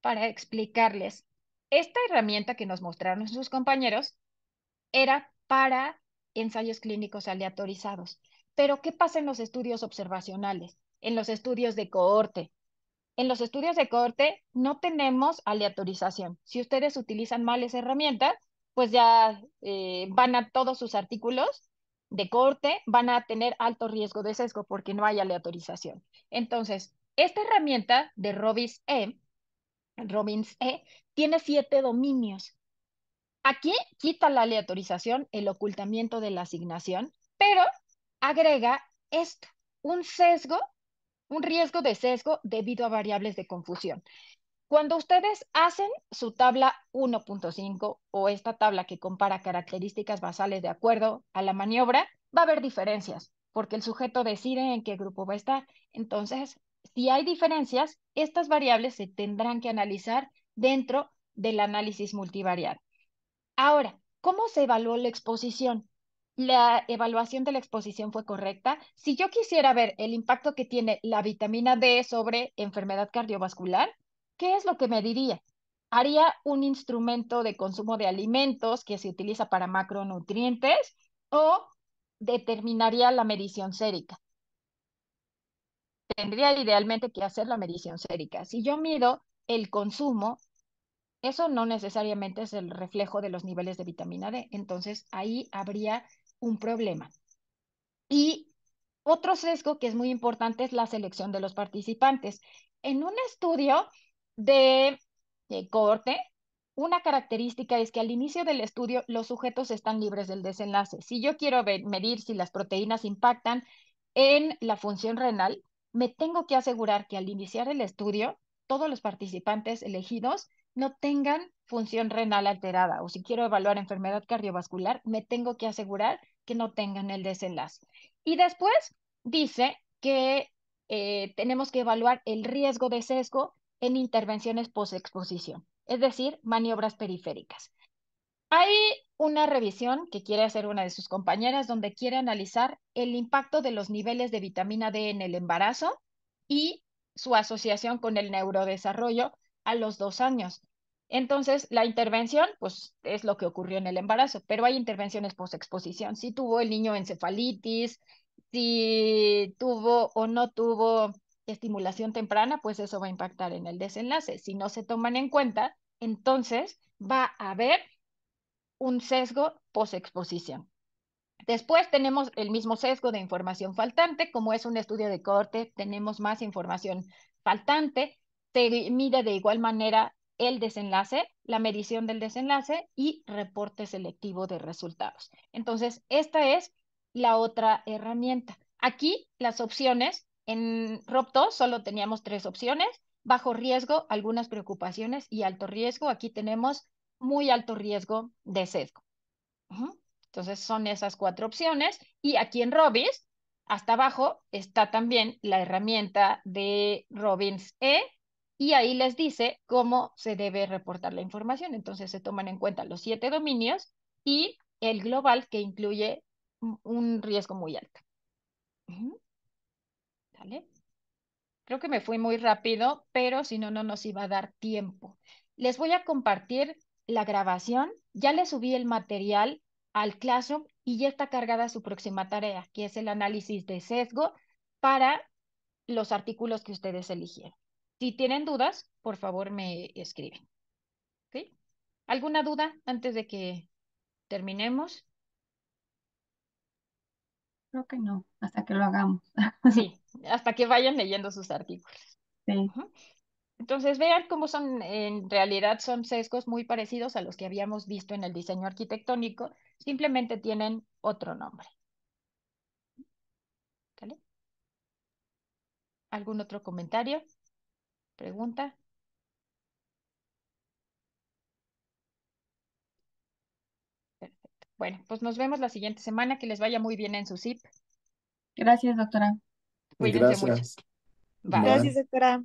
Speaker 6: para explicarles. Esta herramienta que nos mostraron sus compañeros era para ensayos clínicos aleatorizados. Pero, ¿qué pasa en los estudios observacionales? En los estudios de cohorte. En los estudios de cohorte no tenemos aleatorización. Si ustedes utilizan mal esa herramienta, pues ya van a todos sus artículos de cohorte, van a tener alto riesgo de sesgo porque no hay aleatorización. Entonces, esta herramienta de Robbins E, tiene 7 dominios. Aquí quita la aleatorización, el ocultamiento de la asignación, pero agrega esto, un sesgo, un riesgo de sesgo debido a variables de confusión. Cuando ustedes hacen su tabla 1.5 o esta tabla que compara características basales de acuerdo a la maniobra, va a haber diferencias, porque el sujeto decide en qué grupo va a estar. Entonces, si hay diferencias, estas variables se tendrán que analizar dentro del análisis multivariado. Ahora, ¿cómo se evaluó la exposición? ¿La evaluación de la exposición fue correcta? Si yo quisiera ver el impacto que tiene la vitamina D sobre enfermedad cardiovascular, ¿qué es lo que me diría? ¿Haría un instrumento de consumo de alimentos que se utiliza para macronutrientes o determinaría la medición sérica? Tendría idealmente que hacer la medición sérica. Si yo mido el consumo, eso no necesariamente es el reflejo de los niveles de vitamina D. Entonces, ahí habría un problema. Y otro sesgo que es muy importante es la selección de los participantes. En un estudio de cohorte, una característica es que al inicio del estudio los sujetos están libres del desenlace. Si yo quiero medir si las proteínas impactan en la función renal, me tengo que asegurar que al iniciar el estudio, todos los participantes elegidos no tengan función renal alterada. O si quiero evaluar enfermedad cardiovascular, me tengo que asegurar que no tengan el desenlace. Y después dice que tenemos que evaluar el riesgo de sesgo en intervenciones postexposición, es decir, maniobras periféricas. Hay una revisión que quiere hacer una de sus compañeras donde quiere analizar el impacto de los niveles de vitamina D en el embarazo y su asociación con el neurodesarrollo a los 2 años. Entonces, la intervención, pues, es lo que ocurrió en el embarazo, pero hay intervenciones postexposición. Si tuvo el niño encefalitis, si tuvo o no tuvo estimulación temprana, pues eso va a impactar en el desenlace. Si no se toman en cuenta, entonces va a haber un sesgo posexposición. Después tenemos el mismo sesgo de información faltante, como es un estudio de cohorte, tenemos más información faltante, se mide de igual manera el desenlace, la medición del desenlace y reporte selectivo de resultados. Entonces, esta es la otra herramienta. Aquí las opciones, en ROP2 solo teníamos 3 opciones, bajo riesgo, algunas preocupaciones y alto riesgo. Aquí tenemos muy alto riesgo de sesgo. Entonces son esas 4 opciones y aquí en Robbins, hasta abajo, está también la herramienta de Robbins E y ahí les dice cómo se debe reportar la información. Entonces se toman en cuenta los 7 dominios y el global que incluye un riesgo muy alto. ¿Vale? Creo que me fui muy rápido, pero si no, no nos iba a dar tiempo. Les voy a compartir la grabación. Ya le subí el material al Classroom y ya está cargada su próxima tarea, que es el análisis de sesgo para los artículos que ustedes eligieron. Si tienen dudas, por favor me escriben. ¿Ok? ¿Alguna duda antes de que terminemos?
Speaker 1: Creo que no, hasta que lo hagamos.
Speaker 6: Sí, hasta que vayan leyendo sus artículos.
Speaker 1: Sí.
Speaker 6: Ujú. Entonces vean cómo son, en realidad son sesgos muy parecidos a los que habíamos visto en el diseño arquitectónico, simplemente tienen otro nombre. ¿Vale? ¿Algún otro comentario? ¿Pregunta? Perfecto. Bueno, pues nos vemos la siguiente semana. Que les vaya muy bien en su SIP.
Speaker 1: Gracias, doctora.
Speaker 6: Cuídense mucho.
Speaker 7: Gracias.
Speaker 6: Bye.
Speaker 7: Bye.
Speaker 4: Gracias, doctora.